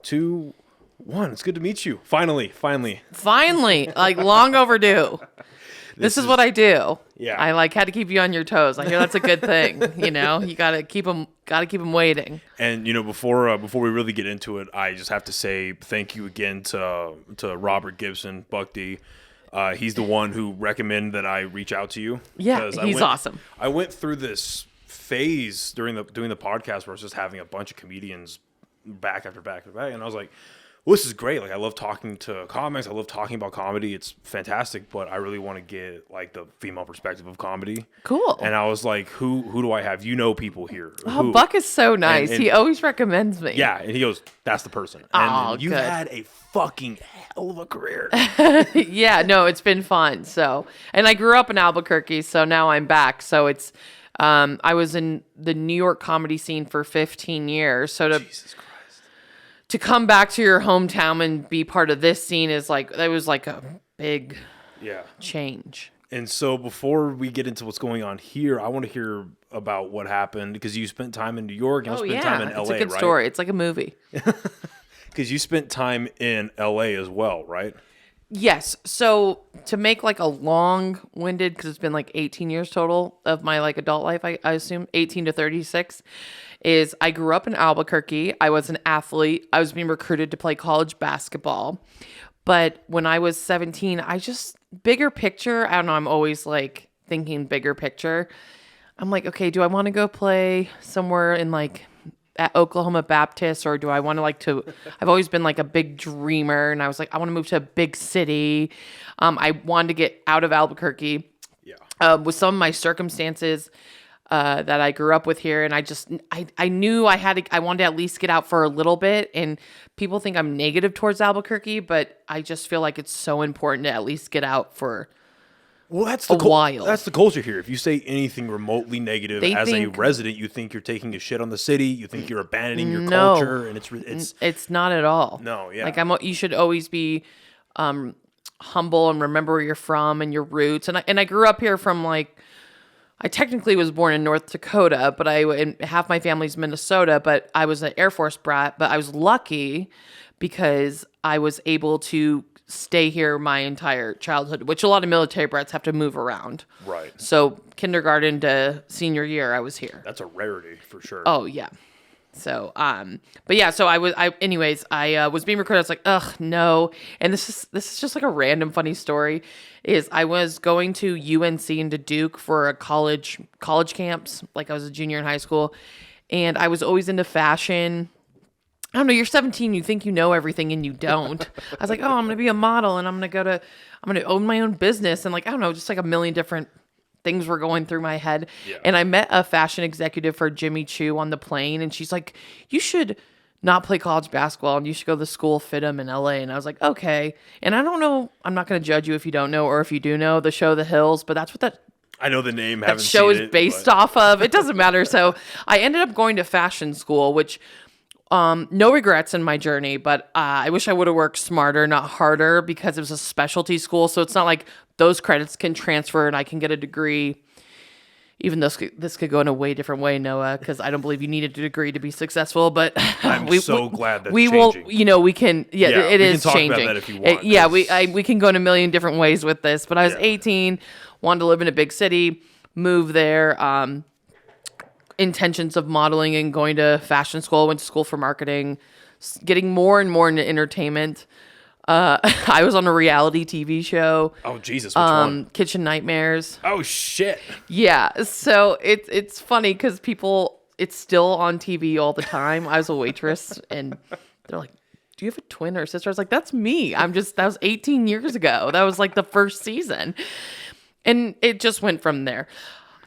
2, 1. It's good to meet you. Finally. Like long overdue. This is what I do. Yeah. I had to keep you on your toes. I hear that's a good thing. You gotta keep them waiting. And before we really get into it, I just have to say thank you again to Robert Gibson, Buck D. He's the one who recommended that I reach out to you. Yeah, he's awesome. I went through this phase doing the podcast where I was just having a bunch of comedians back after back, and I was like, well, this is great. Like, I love talking to comics. I love talking about comedy. It's fantastic, but I really want to get like the female perspective of comedy. Cool. And I was like, who do I have? People here. Oh, Buck is so nice. And he always recommends me. Yeah, and he goes, that's the person. And you had a fucking hell of a career. Yeah, no, it's been fun. So, and I grew up in Albuquerque, so now I'm back. So it's, I was in the New York comedy scene for 15 years. So Jesus Christ. To come back to your hometown and be part of this scene is that was like a big change. And so before we get into what's going on here, I want to hear about what happened because you spent time in New York and you spent time in LA, it's a good right? story. It's like a movie. Because you spent time in LA as well, right? Yes. So to make like a long-winded, because it's been like 18 years total of my like adult life, I assume 18 to 36, is I grew up in Albuquerque. I was an athlete. I was being recruited to play college basketball. But when I was 17, bigger picture, I don't know, I'm always like thinking bigger picture. I'm like, okay, do I want to go play somewhere in like at Oklahoma Baptist, or do I want to I've always been like a big dreamer, and I was like, I want to move to a big city. I wanted to get out of Albuquerque. Yeah. With some of my circumstances that I grew up with here, and I knew I wanted to at least get out for a little bit. And people think I'm negative towards Albuquerque, but I just feel like it's so important to at least get out for that's a while. That's the culture here. If you say anything remotely negative as a resident, you think you're taking a shit on the city. You think you're abandoning your culture, and it's not at all. No, yeah. Like you should always be humble and remember where you're from and your roots. And I grew up here from I technically was born in North Dakota, but half my family's Minnesota, but I was an Air Force brat. But I was lucky because I was able to stay here my entire childhood, which a lot of military brats have to move around. Right. So kindergarten to senior year, I was here. That's a rarity for sure. Oh yeah. So, but yeah, so I was being recruited. I was like, ugh, no. And this is just like a random funny story. Is I was going to UNC and to Duke for a college camps. Like I was a junior in high school, and I was always into fashion. I don't know. You're 17. You think you know everything, and you don't. I was like, oh, I'm gonna be a model, and I'm gonna own my own business, and I don't know, just like a million different things were going through my head. Yeah. And I met a fashion executive for Jimmy Choo on the plane, and she's like, you should not play college basketball and you should go to the school FITM in LA. And I was like, okay. And I don't know, I'm not going to judge you if you don't know, or if you do know the show The Hills, but that's what I know the name. That show is based off of. It doesn't matter. So I ended up going to fashion school, which no regrets in my journey, but I wish I would have worked smarter, not harder, because it was a specialty school. So it's not like those credits can transfer and I can get a degree. Even though this could go in a way different way, Noah, because I don't believe you needed a degree to be successful. But I'm so glad that's we changing. Will, we can. Yeah, it is talk changing. About that if you want. We can go in a million different ways with this. But I was 18, wanted to live in a big city, move there. Intentions of modeling and going to fashion school. Went to school for marketing, getting more and more into entertainment. I was on a reality TV show. Oh Jesus! Which one? Kitchen Nightmares. Oh shit! Yeah, so it's funny because it's still on TV all the time. I was a waitress, and they're like, "Do you have a twin or a sister?" I was like, "That's me." That was 18 years ago. That was like the first season, and it just went from there.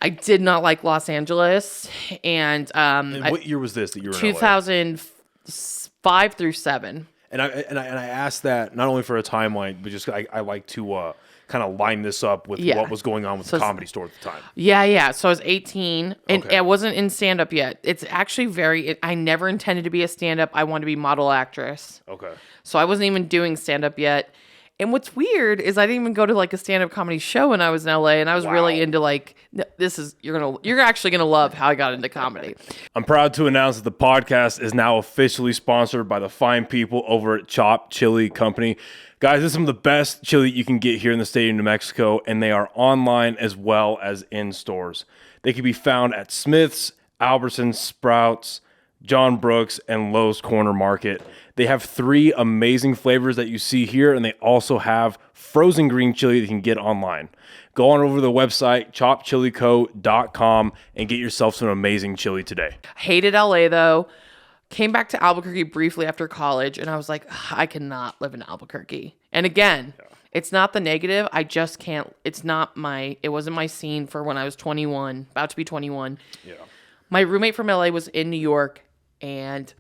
I did not like Los Angeles, and what year was this that you were in 2005 through 7. And I asked that not only for a timeline, but just I like to kind of line this up with what was going on with the Comedy Store at the time. Yeah. So I was 18, and I wasn't in stand-up yet. It's actually I never intended to be a stand-up. I wanted to be model actress. Okay. So I wasn't even doing stand-up yet. And what's weird is I didn't even go to like a stand-up comedy show when I was in LA, and I was really into like, you're actually gonna love how I got into comedy. I'm proud to announce that the podcast is now officially sponsored by the fine people over at Chop Chili Company. Guys, this is some of the best chili you can get here in the state of New Mexico, and they are online as well as in stores. They can be found at Smith's, Albertsons, Sprouts, John Brooks, and Lowe's Corner Market. They have 3 amazing flavors that you see here, and they also have frozen green chili that you can get online. Go on over to the website, chopchilico.com, and get yourself some amazing chili today. Hated LA though. Came back to Albuquerque briefly after college, and I was like, I cannot live in Albuquerque. And again, it's not the negative. I just can't. It wasn't my scene for when I was 21, about to be 21. Yeah. My roommate from LA was in New York, and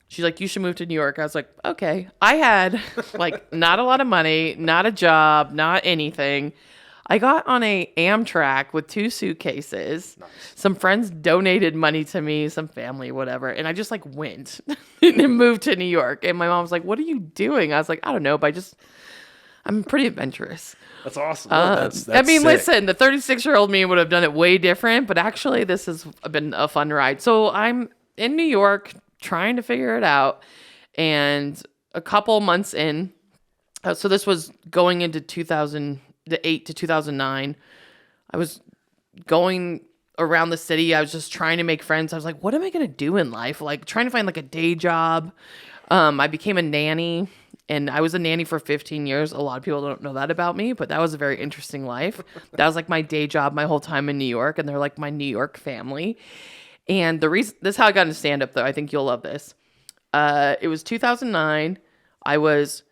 she's like, you should move to New York. I was like, okay. I had like not a lot of money, not a job, not anything. I got on a Amtrak with 2 suitcases. Nice. Some friends donated money to me, some family, whatever. And I just like went and moved to New York. And my mom was like, what are you doing? I was like, I don't know, but I'm pretty adventurous. That's awesome. That's I mean, sick. Listen, the 36-year-old me would have done it way different, but actually this has been a fun ride. So I'm in New York trying to figure it out. And a couple months in, so this was going into 2008 to 2009. I was going around the city. I was just trying to make friends. I was like, what am I going to do in life? Like trying to find like a day job. I became a nanny. And I was a nanny for 15 years. A lot of people don't know that about me, but that was a very interesting life. That was like my day job my whole time in New York, and they're like my New York family. And this is how I got into stand-up, though. I think you'll love this. It was 2009. I was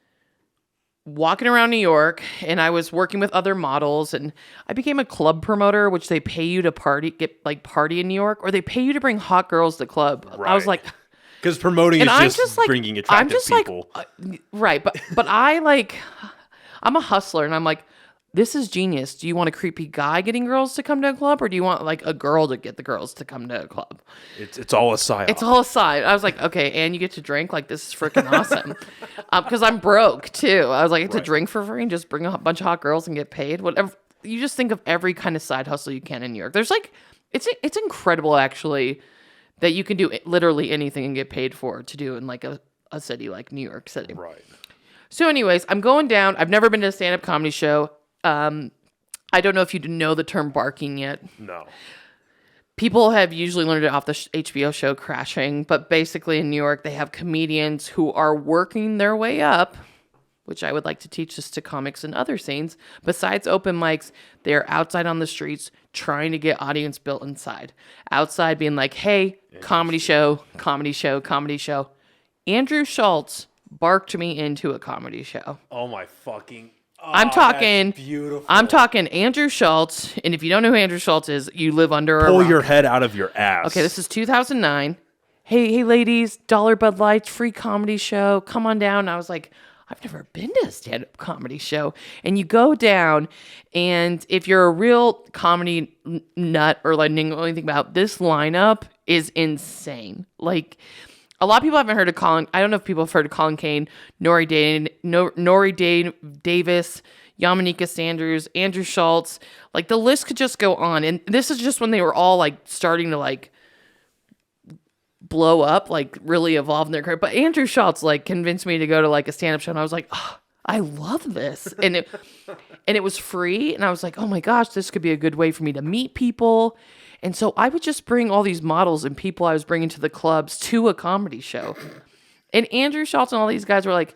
walking around New York, and I was working with other models, and I became a club promoter, which they pay you to party in New York, or they pay you to bring hot girls to club. Right. I was like... Because promoting is just like, bringing attractive people. Right. But I'm a hustler, and I'm like, this is genius. Do you want a creepy guy getting girls to come to a club, or do you want like a girl to get the girls to come to a club? It's all a side. It's all a side. I was like, okay, and you get to drink? Like, this is freaking awesome. Because I'm broke, too. I was like, I get to drink for free and just bring a bunch of hot girls and get paid. Whatever. You just think of every kind of side hustle you can in New York. There's like, it's incredible, actually, that you can do literally anything and get paid for to do in like a city like New York City. Right. So anyways, I'm going down. I've never been to a stand-up comedy show. I don't know if you know the term barking yet. No. People have usually learned it off the HBO show Crashing, but basically in New York, they have comedians who are working their way up, which I would like to teach this to comics and other scenes. Besides open mics, they're outside on the streets trying to get audience built inside. Outside being like, hey, comedy show, comedy show, comedy show. Andrew Schultz barked me into a comedy show. Oh my fucking... Oh, I'm talking... That's beautiful. I'm talking Andrew Schultz, and if you don't know who Andrew Schultz is, you live under a Pull rock. your head out of your ass. Okay, this is 2009. Hey ladies, $1 Bud Lights, free comedy show. Come on down. And I was like... I've never been to a stand-up comedy show. And you go down, and if you're a real comedy nut or like know anything about this lineup is insane. Like, a lot of people haven't heard of Colin. I don't know if people have heard of Colin Kane, Nori Davis, Yamanika Sanders, Andrew Schultz. Like, the list could just go on. And this is just when they were all like starting to like blow up, like really evolve in their career. But Andrew Schultz like convinced me to go to like a stand-up show, and I was like, oh, I love this. And it was free, and I was like, oh my gosh, this could be a good way for me to meet people. And so I would just bring all these models and people I was bringing to the clubs to a comedy show. And Andrew Schultz and all these guys were like,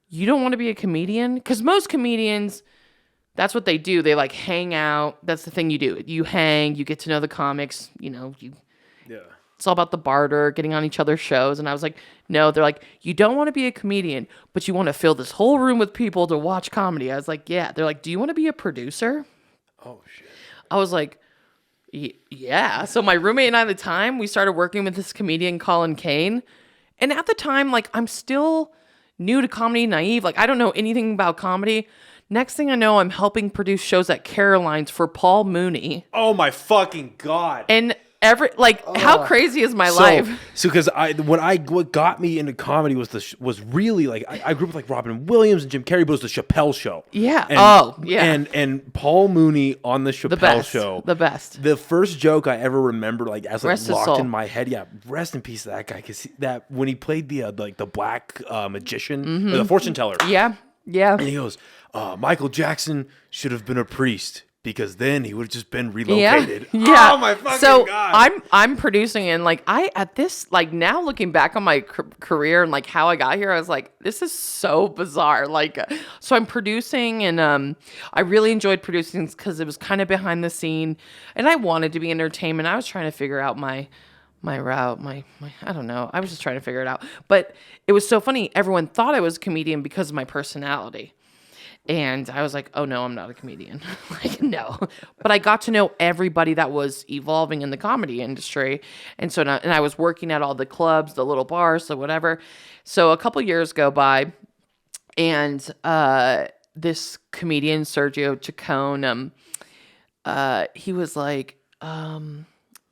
you don't want to be a comedian? Because most comedians, that's what they do. They like hang out. That's the thing you do. You hang, you get to know the comics, yeah. It's all about the barter, getting on each other's shows. And I was like, no, they're like, you don't want to be a comedian, but you want to fill this whole room with people to watch comedy. I was like, yeah. They're like, do you want to be a producer? Oh, shit. I was like, yeah. So my roommate and I at the time, we started working with this comedian, Colin Kane. And at the time, like, I'm still new to comedy, naive. Like, I don't know anything about comedy. Next thing I know, I'm helping produce shows at Caroline's for Paul Mooney. Oh, my fucking God. And how crazy is my life? So because what got me into comedy was really like I grew up with like Robin Williams and Jim Carrey, but it was the Chappelle Show. Yeah. And Paul Mooney on the Chappelle Show. The best. The first joke I ever remember, like as like Rest his locked soul. in my head. Yeah, rest in peace to that guy. Because that when he played the black magician or the fortune teller. Yeah. Yeah. And he goes, Michael Jackson should have been a priest because then he would have just been relocated. Yeah. Oh my fucking God. I'm producing and like now looking back on my career and like how I got here, I was like, this is so bizarre. Like, so I'm producing and I really enjoyed producing because it was kind of behind the scene and I wanted to be entertainment. I was trying to figure out my route, my I don't know. I was just trying to figure it out. But it was so funny. Everyone thought I was a comedian because of my personality. And I was like, oh no, I'm not a comedian. Like, no. But I got to know everybody that was evolving in the comedy industry. And so and I was working at all the clubs, the little bars, so whatever. So a couple years go by and this comedian, Sergio Chacon, he was like,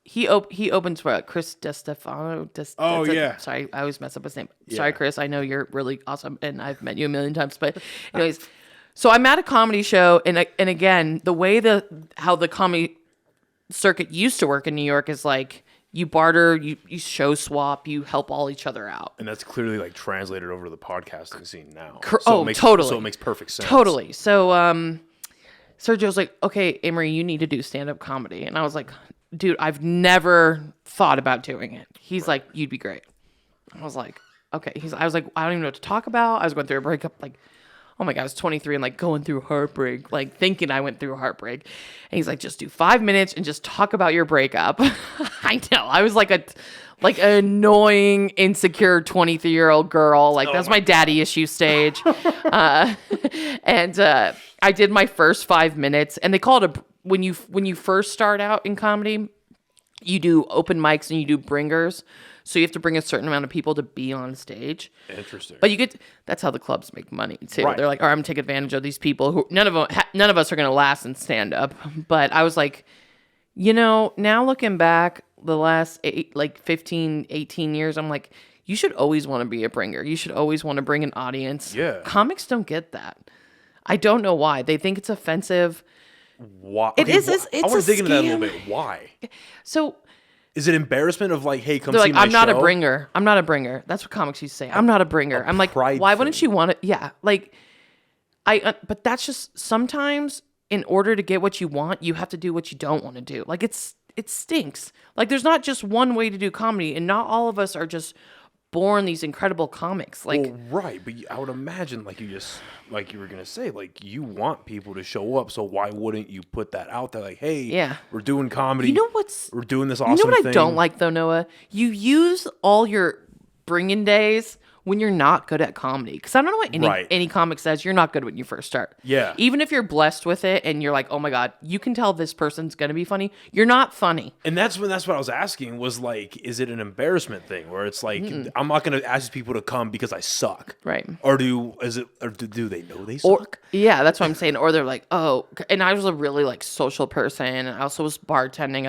he opens for Chris DeStefano. Yeah. Sorry, I always mess up his name. Yeah. Sorry, Chris. I know you're really awesome, and I've met you a million times. But anyways, so I'm at a comedy show, and again, the way how the comedy circuit used to work in New York is like you barter, you show swap, you help all each other out. And that's clearly like translated over to the podcasting scene now. Totally. So it makes perfect sense. Totally. So Sergio's like, okay, AMarie, you need to do stand-up comedy. And I was like, dude, I've never thought about doing it. He's like, you'd be great. I was like, okay. I was like, I don't even know what to talk about. I was going through a breakup, like, oh my God, I was 23 and like going through heartbreak, like thinking I went through heartbreak. And he's like, just do 5 minutes and just talk about your breakup. I know. I was like an annoying, insecure 23-year-old girl. Like that's my daddy issue stage. And I did my first 5 minutes and they call it when you first start out in comedy, you do open mics and you do bringers. So you have to bring a certain amount of people to be on stage. Interesting. But that's how the clubs make money too. Right. They're like, all right, I'm gonna take advantage of these people who none of us are gonna last in stand up. But I was like, now looking back the last 15, 18 years, I'm like, you should always want to be a bringer. You should always want to bring an audience. Yeah. Comics don't get that. I don't know why. They think it's offensive. Why? It is. It's I want to dig into that a little scam. bit. Why? So Is it embarrassment of like, hey, come they're see like, my I'm not show? a bringer. I'm not a bringer. That's what comics used to say. I'm not a bringer. I'm like, pride why wouldn't thing. you want it? Yeah. Like, but that's just sometimes in order to get what you want, you have to do what you don't want to do. Like it stinks. Like there's not just one way to do comedy and not all of us are just born these incredible comics. Like, Well, right, but I would imagine like you were gonna say, like you want people to show up, so why wouldn't you put that out there? Like, hey, Yeah. we're doing comedy. We're doing this awesome you know what thing. I don't like though, Noah? You use all your bring-in days when you're not good at comedy. Because I don't know what any comic says. You're not good when you first start. Yeah. Even if you're blessed with it and you're like, oh my God, you can tell this person's going to be funny. You're not funny. And that's what I was asking was like, is it an embarrassment thing where it's like I'm not gonna ask people to come because I suck, Right. Or do they know they suck? Yeah, that's what I'm saying. Or they're like, oh, and I was a really like social person. I also was bartending.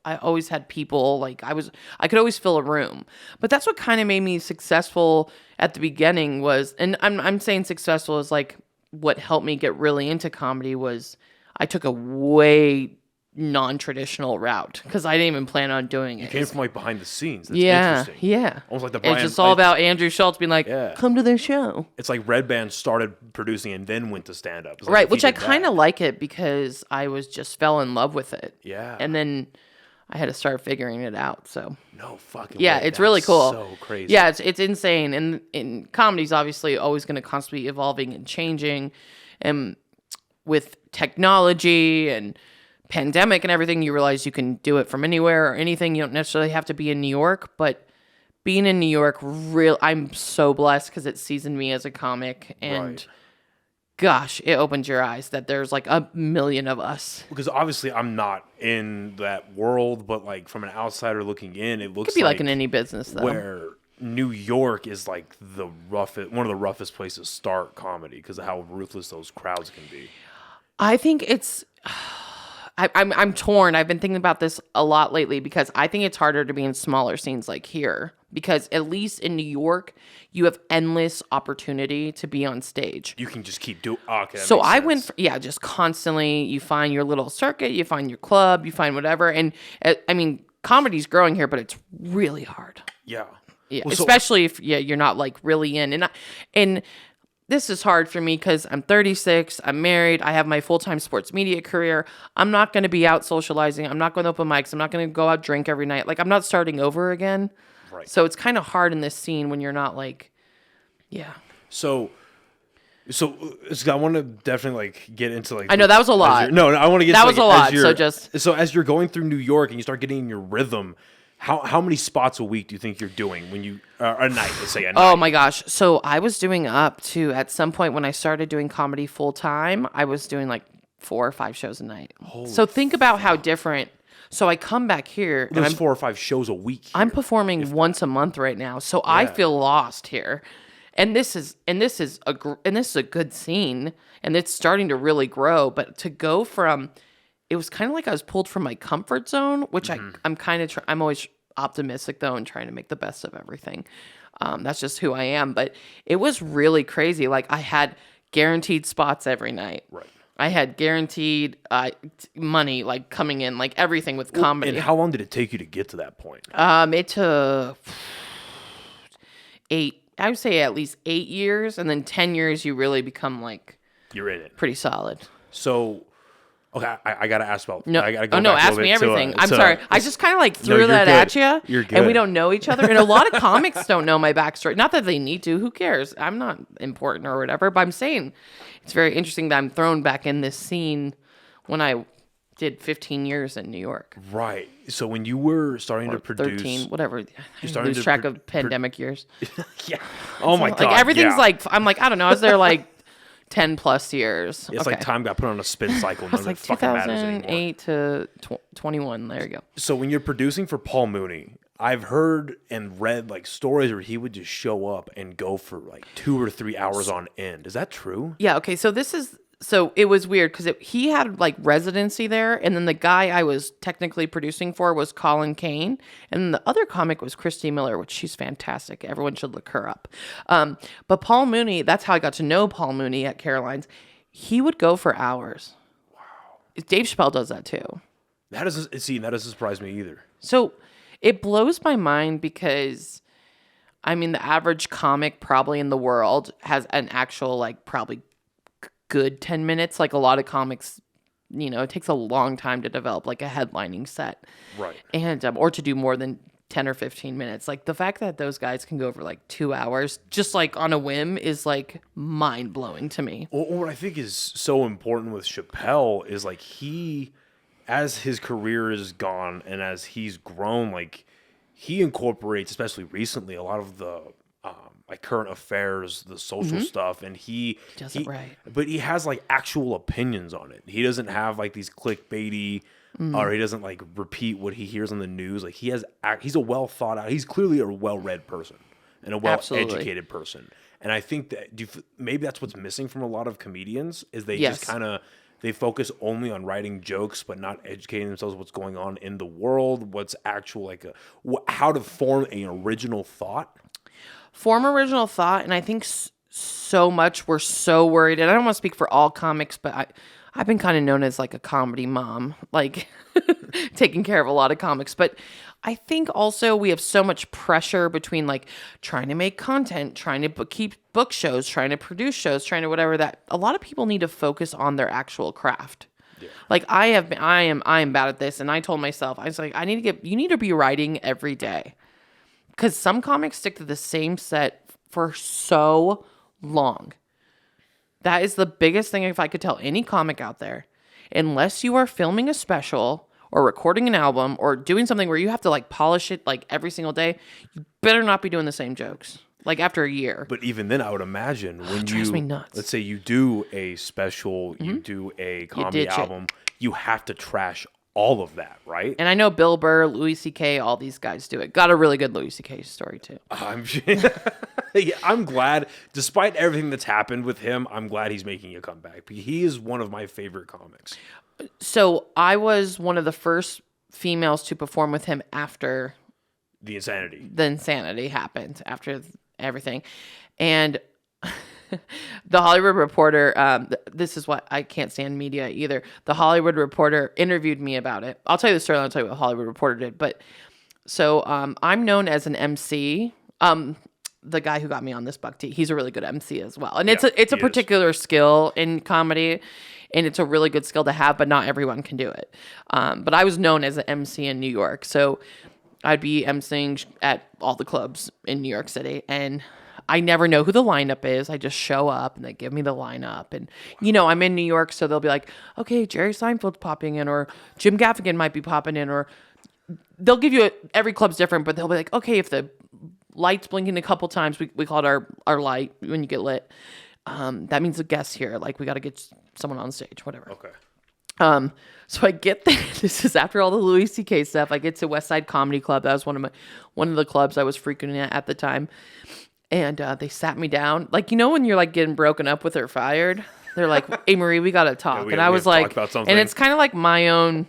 I always had people like I could always fill a room. But that's what kind of made me successful at the beginning was, and I'm saying successful is like what helped me get really into comedy was I took a way non-traditional route because I didn't even plan on doing it. You came from like behind the scenes. That's interesting. Yeah. Almost like the Brian. It's just all about Andrew Schultz being like, come to their show. It's like Red Band started producing and then went to stand up. Right, which I kind of like it because I fell in love with it. Yeah. And then I had to start figuring it out. So no fucking yeah, way. it's really cool. So crazy. Yeah, it's insane. And comedy's obviously always going to constantly be evolving and changing. And with technology and pandemic and everything, you realize you can do it from anywhere or anything. You don't necessarily have to be in New York, but being in New York, I'm so blessed because it seasoned me as a comic. And gosh, it opens your eyes that there's like a million of us. Because obviously I'm not in that world, but like from an outsider looking in, it looks Could be like in any business though. where New York is like one of the roughest places to start comedy because of how ruthless those crowds can be. I think I'm torn. I've been thinking about this a lot lately because I think it's harder to be in smaller scenes like here because at least in New York, you have endless opportunity to be on stage. You can just keep doing. Okay, So I went, just constantly. You find your little circuit, you find your club, you find whatever, and I mean, comedy's growing here, but it's really hard. Yeah. Yeah, Well, especially if you're not like really in, and this is hard for me because I'm 36, I'm married, I have my full-time sports media career. I'm not going to be out socializing. I'm not going to open mics. I'm not going to go out drink every night. Like I'm not starting over again. Right. So it's kind of hard in this scene when you're not like, yeah. So I want to definitely like get into like. I know that was a lot. No, I want to get. That to, was like, a lot. So as you're going through New York and you start getting in your rhythm, how many spots a week do you think you're doing when you a night? Let's say a night. Oh my gosh! So I was doing up to at some point when I started doing comedy full time, I was doing like 4 or 5 shows a night. So think about how different. So I come back here and There's 4 or 5 shows a week. I'm performing once a month right now, so I feel lost here. And this is a good scene, and it's starting to really grow. But to go from, it was kind of like I was pulled from my comfort zone, which I'm kind of I'm always optimistic though and trying to make the best of everything. That's just who I am. But it was really crazy. Like I had guaranteed spots every night. Right. I had guaranteed money like coming in, like everything with comedy. And how long did it take you to get to that point? It took 8. I would say at least 8 years, and then 10 years you really become like You're in it. pretty solid. So, okay, I gotta ask about. No, I gotta go oh no, back a ask little me bit everything. I'm sorry. I just kind of like threw you're that good. at you, You're and we good. don't know each other. And a lot of comics don't know my backstory. Not that they need to. Who cares? I'm not important or whatever. But I'm saying it's very interesting that I'm thrown back in this scene when I did 15 years in New York. Right. So when you were starting to produce, 13, whatever. I starting lose to track of pandemic years. yeah. Oh my god. Like everything's yeah. like I'm like I don't know. I was there like 10 plus years. It's like time got put on a spin cycle. It's like fucking matters anymore. 2008 to 21. There you go. So when you're producing for Paul Mooney, I've heard and read like stories where he would just show up and go for like 2 or 3 hours on end. Is that true? Yeah. Okay. So it was weird because he had like residency there, and then the guy I was technically producing for was Colin Kane, and then the other comic was Christy Miller, which she's fantastic. Everyone should look her up. But Paul Mooney, that's how I got to know Paul Mooney at Caroline's. He would go for hours. Wow. Dave Chappelle does that too. That doesn't surprise me either. So it blows my mind because, I mean, the average comic probably in the world has an actual like probably good 10 minutes. Like a lot of comics, it takes a long time to develop like a headlining set. Right. And, or to do more than 10 or 15 minutes. Like the fact that those guys can go for like 2 hours just like on a whim is like mind blowing to me. Well, what I think is so important with Chappelle is like as his career is gone and as he's grown, like he incorporates, especially recently, a lot of the like current affairs, the social stuff, and he does it right. But he has like actual opinions on it. He doesn't have like these clickbaity, or he doesn't like repeat what he hears on the news. Like he's a well thought out. He's clearly a well read person and a well educated person. And I think that maybe that's what's missing from a lot of comedians is they just kind of. They focus only on writing jokes, but not educating themselves what's going on in the world, what's actual like how to form an original thought. Form original thought, and I think so much we're so worried, and I don't want to speak for all comics, but I've been kind of known as like a comedy mom, like taking care of a lot of comics, but I think also we have so much pressure between like trying to make content, trying to keep book shows, trying to produce shows, trying to whatever, that a lot of people need to focus on their actual craft. Yeah. Like I am bad at this, and I told myself, I was like, you need to be writing every day. Because some comics stick to the same set for so long. That is the biggest thing if I could tell any comic out there. Unless you are filming a special or recording an album or doing something where you have to like polish it like every single day, you better not be doing the same jokes. Like after a year. But even then, I would imagine when drives me nuts. Let's say you do a special, you do a comedy album, you have to trash all of that, right? And I know Bill Burr, Louis C.K., all these guys do it. Got a really good Louis C.K. story, too. Yeah, I'm glad, despite everything that's happened with him, I'm glad he's making a comeback. He is one of my favorite comics. So I was one of the first females to perform with him after The insanity. the insanity happened, after everything. And the Hollywood Reporter, this is what I can't stand media either. The Hollywood Reporter interviewed me about it. I'll tell you the story. I'll tell you what the Hollywood Reporter did. But so I'm known as an MC. The guy who got me on this Buck T, he's a really good MC as well. And it's a particular skill in comedy, and it's a really good skill to have, but not everyone can do it. But I was known as an MC in New York. So I'd be MCing at all the clubs in New York City, and I never know who the lineup is. I just show up and they give me the lineup. And, I'm in New York, so they'll be like, okay, Jerry Seinfeld's popping in, or Jim Gaffigan might be popping in, or they'll give you every club's different, but they'll be like, okay, if the light's blinking a couple times, we call it our light when you get lit. That means a guest here. Like, we got to get someone on stage, whatever. Okay. So I get there. This is after all the Louis C.K. stuff. I get to West Side Comedy Club. That was one of the clubs I was frequenting at the time. And they sat me down. Like, when you're like getting broken up with or fired, they're like, AMarie, we got to talk. And I was like, and it's kind of like my own,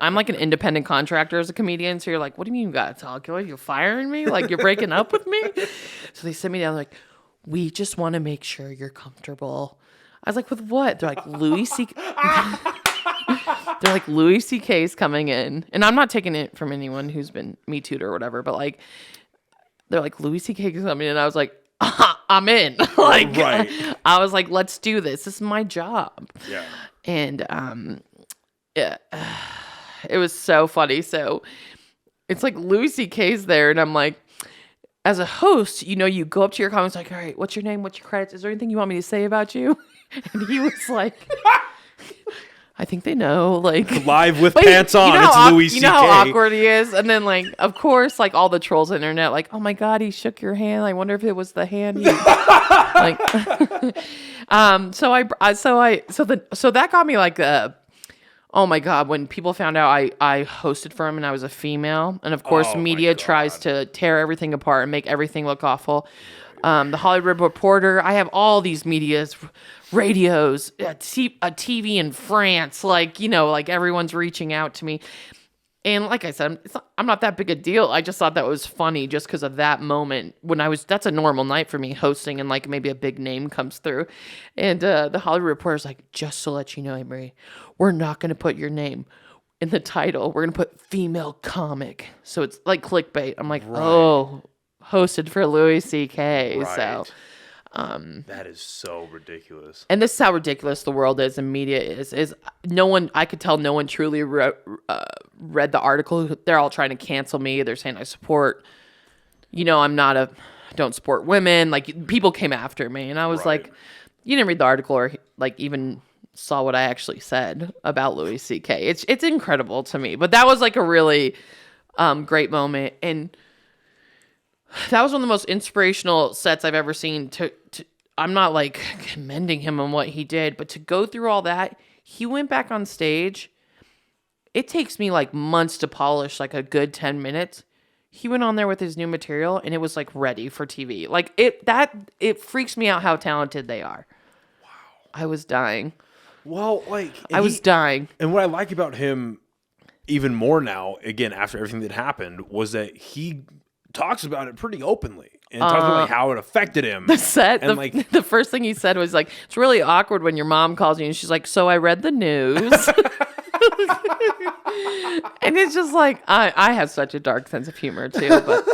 I'm like an independent contractor as a comedian. So you're like, what do you mean you got to talk? You're firing me? Like, you're breaking up with me? So they sit me down like, we just want to make sure you're comfortable. I was like, with what? They're like, Louis C.K. They're like, Louis C.K.'s coming in. And I'm not taking it from anyone who's been Me Too'd or whatever, but like, they're like, Louis C.K.'s coming in. And I was like, I'm in. Like, right. I was like, let's do this. This is my job. Yeah. And yeah, it was so funny. So it's like Louis C.K.'s there, and I'm like, as a host, you go up to your comments like, all right, what's your name? What's your credits? Is there anything you want me to say about you? And he was like, I think they know, like, live with pants on. It's Louis C.K. You know how awkward he is, and then like, of course, like all the trolls on the internet, like, oh my god, he shook your hand. I wonder if it was the hand. He, like, so that got me like, oh my god, when people found out I hosted for him and I was a female, and of course, media tries to tear everything apart and make everything look awful. The Hollywood Reporter, I have all these medias, radios, a TV in France, like, like everyone's reaching out to me. And like I said, I'm not that big a deal. I just thought that was funny just because of that moment when that's a normal night for me hosting, and like maybe a big name comes through. And the Hollywood Reporter's like, just to let you know, AMarie, we're not going to put your name in the title. We're going to put female comic. So it's like clickbait. I'm like, right. Oh, hosted for Louis C.K. Right. So that is so ridiculous. And this is how ridiculous the world is and media is no one, I could tell no one truly read the article. They're all trying to cancel me. They're saying I support, don't support women. Like, people came after me, and I was like, you didn't read the article or like even saw what I actually said about Louis C.K. It's incredible to me. But that was like a really great moment, and that was one of the most inspirational sets I've ever seen. I'm not like commending him on what he did, but to go through all that, he went back on stage. It takes me like months to polish like a good 10 minutes. He went on there with his new material, and it was like ready for TV. Like it freaks me out how talented they are. Wow. I was dying. Well, like I was dying. And what I like about him even more now, again, after everything that happened, was that he talks about it pretty openly and talks about like how it affected him. The set, and the first thing he said was like, it's really awkward when your mom calls you and she's like, so I read the news. And it's just like, I have such a dark sense of humor too, but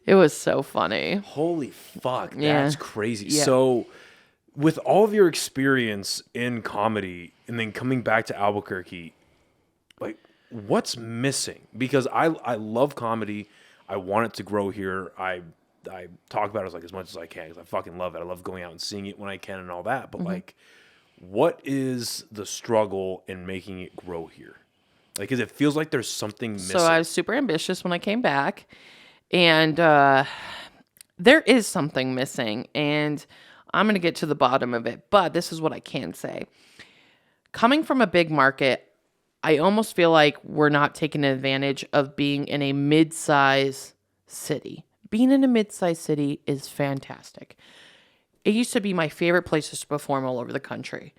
it was so funny. Holy fuck, that's crazy. Yeah. So with all of your experience in comedy and then coming back to Albuquerque, like, what's missing? Because I love comedy. I want it to grow here. I talk about it as much as I can because I fucking love it. I love going out and seeing it when I can and all that. But like, what is the struggle in making it grow here? Like, because it feels like there's something missing. So I was super ambitious when I came back, and there is something missing, and I'm going to get to the bottom of it. But this is what I can say. Coming from a big market, I almost feel like we're not taking advantage of being in a mid-size city. Being in a mid-size city is fantastic. It used to be my favorite places to perform all over the country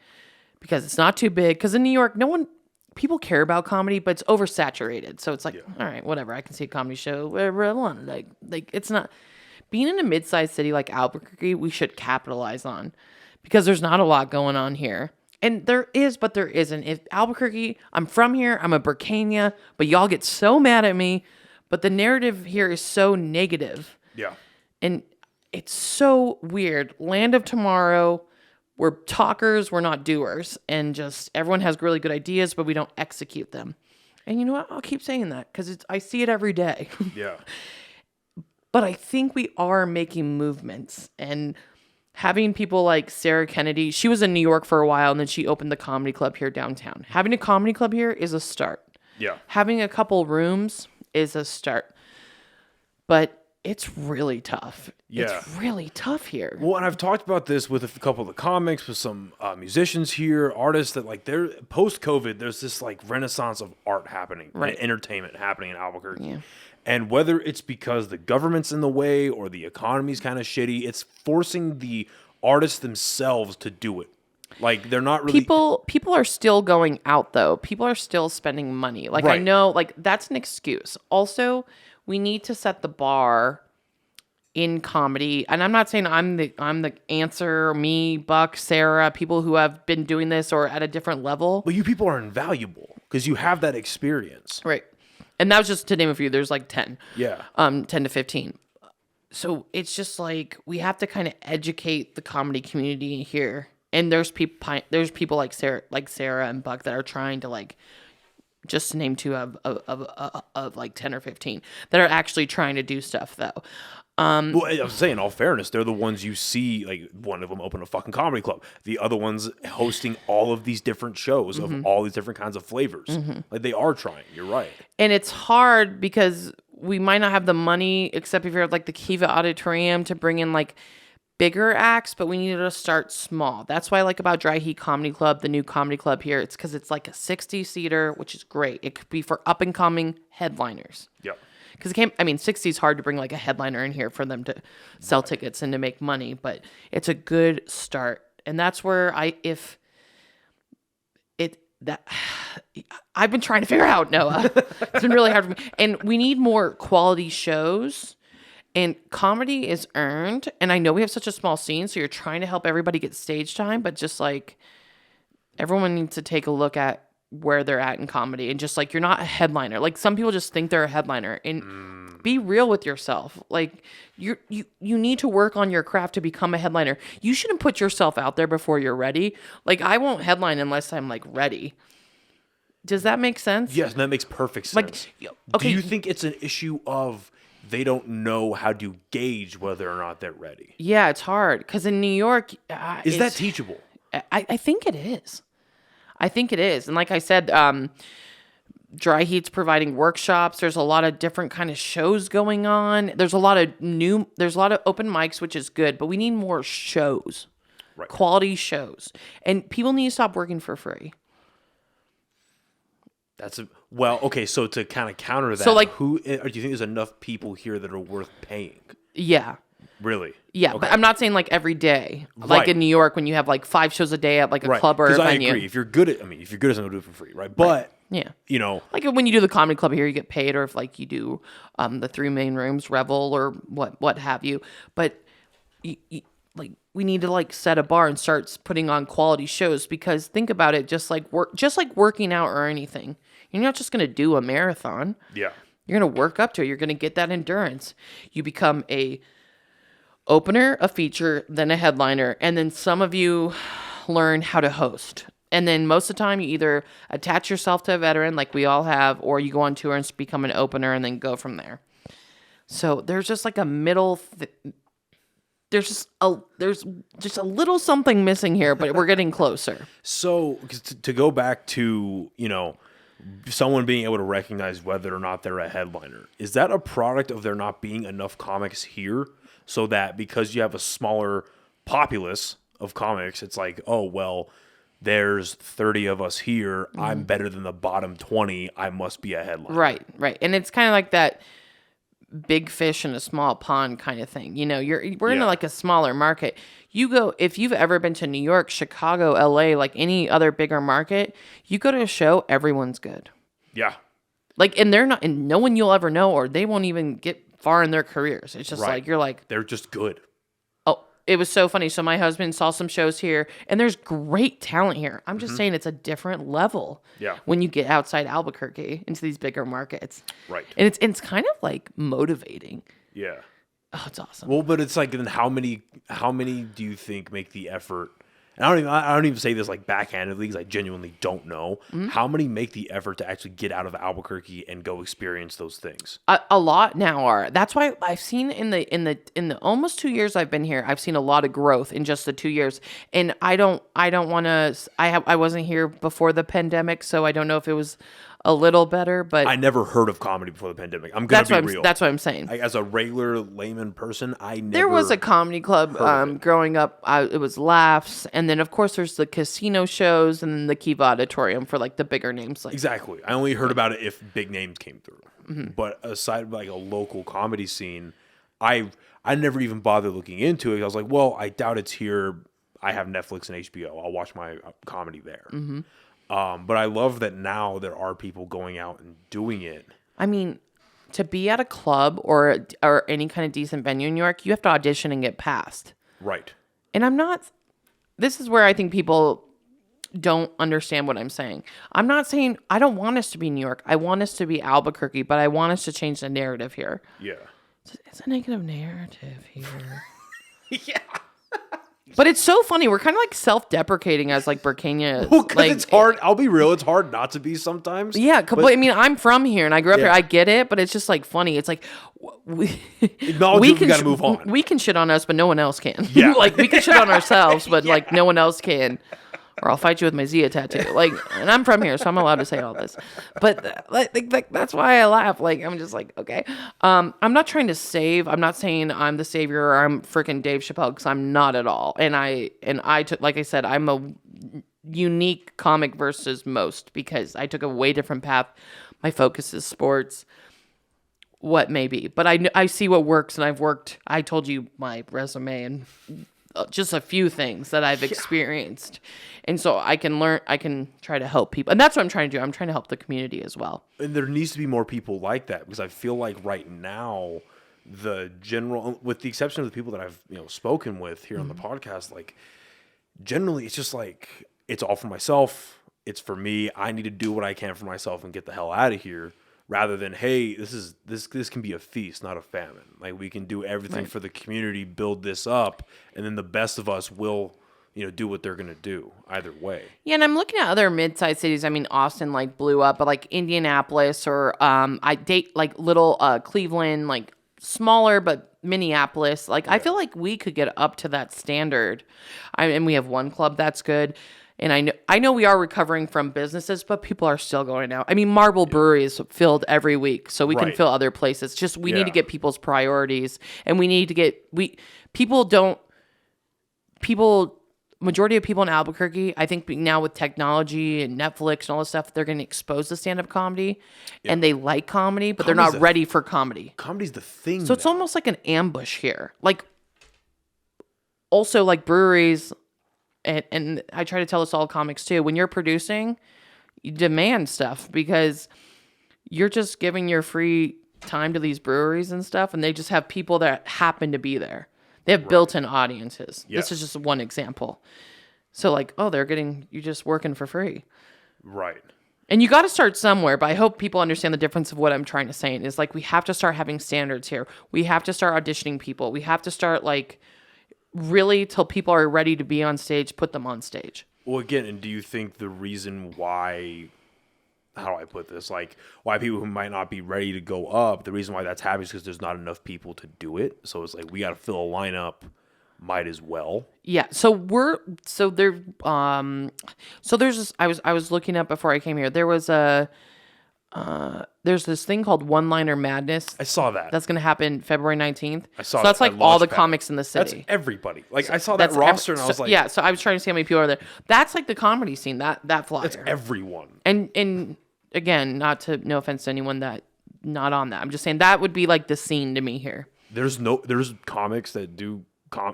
because it's not too big. Because in New York, people care about comedy, but it's oversaturated. So it's like, all right, whatever. I can see a comedy show wherever I want. Like it's not. Being in a mid-sized city like Albuquerque, we should capitalize on because there's not a lot going on here. And there is, but there isn't. If Albuquerque, I'm from here, I'm a Burkania, but y'all get so mad at me. But the narrative here is so negative. Yeah. And it's so weird. Land of tomorrow, we're talkers, we're not doers. And just everyone has really good ideas, but we don't execute them. And you know what? I'll keep saying that because I see it every day. Yeah. But I think we are making movements. And having people like Sarah Kennedy, she was in New York for a while and then she opened the comedy club here downtown. Having a comedy club here is a start. Yeah. Having a couple rooms is a start. But it's really tough. Yeah. It's really tough here. Well, and I've talked about this with a couple of the comics, with some musicians here, artists that like they're post-COVID, there's this like renaissance of art happening, Right. and entertainment happening in Albuquerque. Yeah. And whether it's because the government's in the way or the economy's kind of shitty, it's forcing the artists themselves to do it. Like they're not really People are still going out though. People are still spending money. Like I Right. know like that's an excuse. Also, we need to set the bar in comedy. And I'm not saying I'm the answer, me, Buck, Sarah, people who have been doing this or at a different level. But you people are invaluable because you have that experience. Right. And that was just to name a few. There's like 10. Yeah. 10 to 15. So it's just like we have to kind of educate the comedy community here. And there's people like Sarah and Buck that are trying to like just to name two of like 10 or 15 that are actually trying to do stuff though. Well, I was saying, in all fairness, they're the ones you see, like, one of them open a fucking comedy club. The other one's hosting all of these different shows of all these different kinds of flavors. Like, they are trying. You're right. And it's hard because we might not have the money, except if you're at, like, the Kiva Auditorium to bring in, like, bigger acts, but we need to start small. That's what I like about Dry Heat Comedy Club, the new comedy club here. It's because it's, like, a 60-seater, which is great. It could be for up-and-coming headliners. Yep. Because 60 is hard to bring like a headliner in here for them to sell tickets and to make money, but it's a good start. And that's where I've been trying to figure out, Noah. It's been really hard for me. And we need more quality shows, and comedy is earned. And I know we have such a small scene, so you're trying to help everybody get stage time, but just like everyone needs to take a look at where they're at in comedy, and just like you're not a headliner. Like some people just think they're a headliner, and be real with yourself. Like you need to work on your craft to become a headliner. You shouldn't put yourself out there before you're ready. Like I won't headline unless I'm like ready. Does that make sense? Yes, that makes perfect sense. Like, okay, do you think it's an issue of they don't know how to gauge whether or not they're ready? Yeah, it's hard because in New York, Is that teachable? I think it is. I think it is. And like I said, Dry Heat's providing workshops. There's a lot of different kind of shows going on. There's a lot of open mics, which is good, but we need more shows. Right. Quality shows. And people need to stop working for free. Okay, so to kind of counter that, So, like, do you think there's enough people here that are worth paying? Yeah. Really? Yeah, Okay. but I'm not saying like every day. Like Right. in New York when you have like 5 shows a day at like a club or a Because I venue. agree. If you're good at something, do it for free, right? But Yeah. you know, Like when you do the comedy club here, you get paid, or if like you do the 3 main rooms, Revel or what have you. But like we need to like set a bar and start putting on quality shows, because think about it, just like working out or anything. You're not just gonna do a marathon. yeah, You're gonna work up to it. You're gonna get that endurance. You become a opener, a feature, then a headliner, and then some of you learn how to host. And then most of the time you either attach yourself to a veteran like we all have, or you go on tour and become an opener and then go from there. So there's just like a middle there's just a little something missing here, but we're getting closer. So to go back to, someone being able to recognize whether or not they're a headliner, is that a product of there not being enough comics here? So that because you have a smaller populace of comics, it's like, oh, well, there's 30 of us here. I'm better than the bottom 20. I must be a headliner. Right. And it's kind of like that big fish in a small pond kind of thing. You know, we're in like a smaller market. You go, if you've ever been to New York, Chicago, LA, like any other bigger market, you go to a show, everyone's good. Yeah. Like, and they're not, and no one you'll ever know, or they won't even get far in their careers. It's just like, you're like, they're just good. oh, it was so funny. So my husband saw some shows here, and there's great talent here. I'm just saying it's a different level. Yeah. When you get outside Albuquerque into these bigger markets. Right. And it's kind of like motivating. Yeah. Oh, it's awesome. Well, but it's like, then how many do you think make the effort? And I don't even say this like backhandedly because I genuinely don't know. How many make the effort to actually get out of Albuquerque and go experience those things? A lot now are. That's why I've seen in the almost 2 years I've been here, I've seen a lot of growth in just the 2 years. And I don't want to. I wasn't here before the pandemic, so I don't know if it was a little better. But I never heard of comedy before the pandemic. I'm gonna be real. That's what I'm saying. As a regular layman person, I never. There was a comedy club growing up. It was Laughs, and then of course there's the casino shows, and then the Kiva Auditorium for like the bigger names. Like exactly. I only heard about it if big names came through. But aside from like a local comedy scene, I never even bothered looking into it. I was like, well, I doubt it's here. I have Netflix and HBO. I'll watch my comedy there. But I love that now there are people going out and doing it. I mean, to be at a club or any kind of decent venue in New York, you have to audition and get passed. Right. And I'm not. This is where I think people don't understand what I'm saying. I'm not saying I don't want us to be New York. I want us to be Albuquerque, but I want us to change the narrative here. Yeah. It's a negative narrative here. Yeah. But it's so funny. We're kind of like self-deprecating as like Burkina. Well, because like, it's hard. I'll be real. It's hard not to be sometimes. Yeah. But I mean, I'm from here and I grew up here. I get it. But it's just like funny. It's like we got to move on. We can shit on us, but no one else can. Yeah. Like we can shit on ourselves, but like no one else can. Or I'll fight you with my Zia tattoo. Like, and I'm from here, so I'm allowed to say all this. But like that's why I laugh. Like, I'm just like, okay. I'm not trying to save. I'm not saying I'm the savior or I'm freaking Dave Chappelle because I'm not at all. And I took, like I said, I'm a unique comic versus most because I took a way different path. My focus is sports. What may be, but I see what works, and I told you my resume and just a few things that I've experienced. And so I can try to help people. And that's what I'm trying to do. I'm trying to help the community as well. And there needs to be more people like that because I feel like right now, the general, with the exception of the people that I've spoken with here on the podcast, like generally it's just like, it's all for myself. It's for me. I need to do what I can for myself and get the hell out of here. Rather than, hey, this can be a feast, not a famine. Like we can do everything for the community, build this up, and then the best of us will, do what they're gonna do either way. Yeah, and I'm looking at other mid-sized cities. I mean, Austin like blew up, but like Indianapolis or I date like little Cleveland, like smaller but Minneapolis. Like I feel like we could get up to that standard. And we have one club that's good. And I know we are recovering from businesses, but people are still going out. I mean, Marble Brewery is filled every week, so we can fill other places. Just we need to get people's priorities, and we need to get majority of people in Albuquerque, I think now with technology and Netflix and all this stuff, they're going to expose the stand-up comedy, and they like comedy, but they're not ready for comedy. Comedy's the thing. So it's almost like an ambush here. Like, also like breweries. And I try to tell this all comics too. When you're producing, you demand stuff because you're just giving your free time to these breweries and stuff, and they just have people that happen to be there. They have built-in audiences. Yes. This is just one example. So like, you're just working for free. Right. And you got to start somewhere, but I hope people understand the difference of what I'm trying to say. Is like, we have to start having standards here. We have to start auditioning people. We have to start like, really till people are ready to be on stage, put them on stage. Well, again, and do you think the reason why, how do I put this, like why people who might not be ready to go up, the reason why that's happening is because there's not enough people to do it. So it's like, we got to fill a lineup, might as well. Yeah. There's this, I was looking up before I came here. There was There's this thing called One Liner Madness. I saw that. That's going to happen February 19th. I saw so that's that. like all the comics in the city. That's everybody. Like I saw that roster and I was like, yeah. So I was trying to see how many people are there. That's like the comedy scene. That flyer. that's everyone. And again, no offense to anyone that not on that. I'm just saying that would be like the scene to me here. There's comics that do.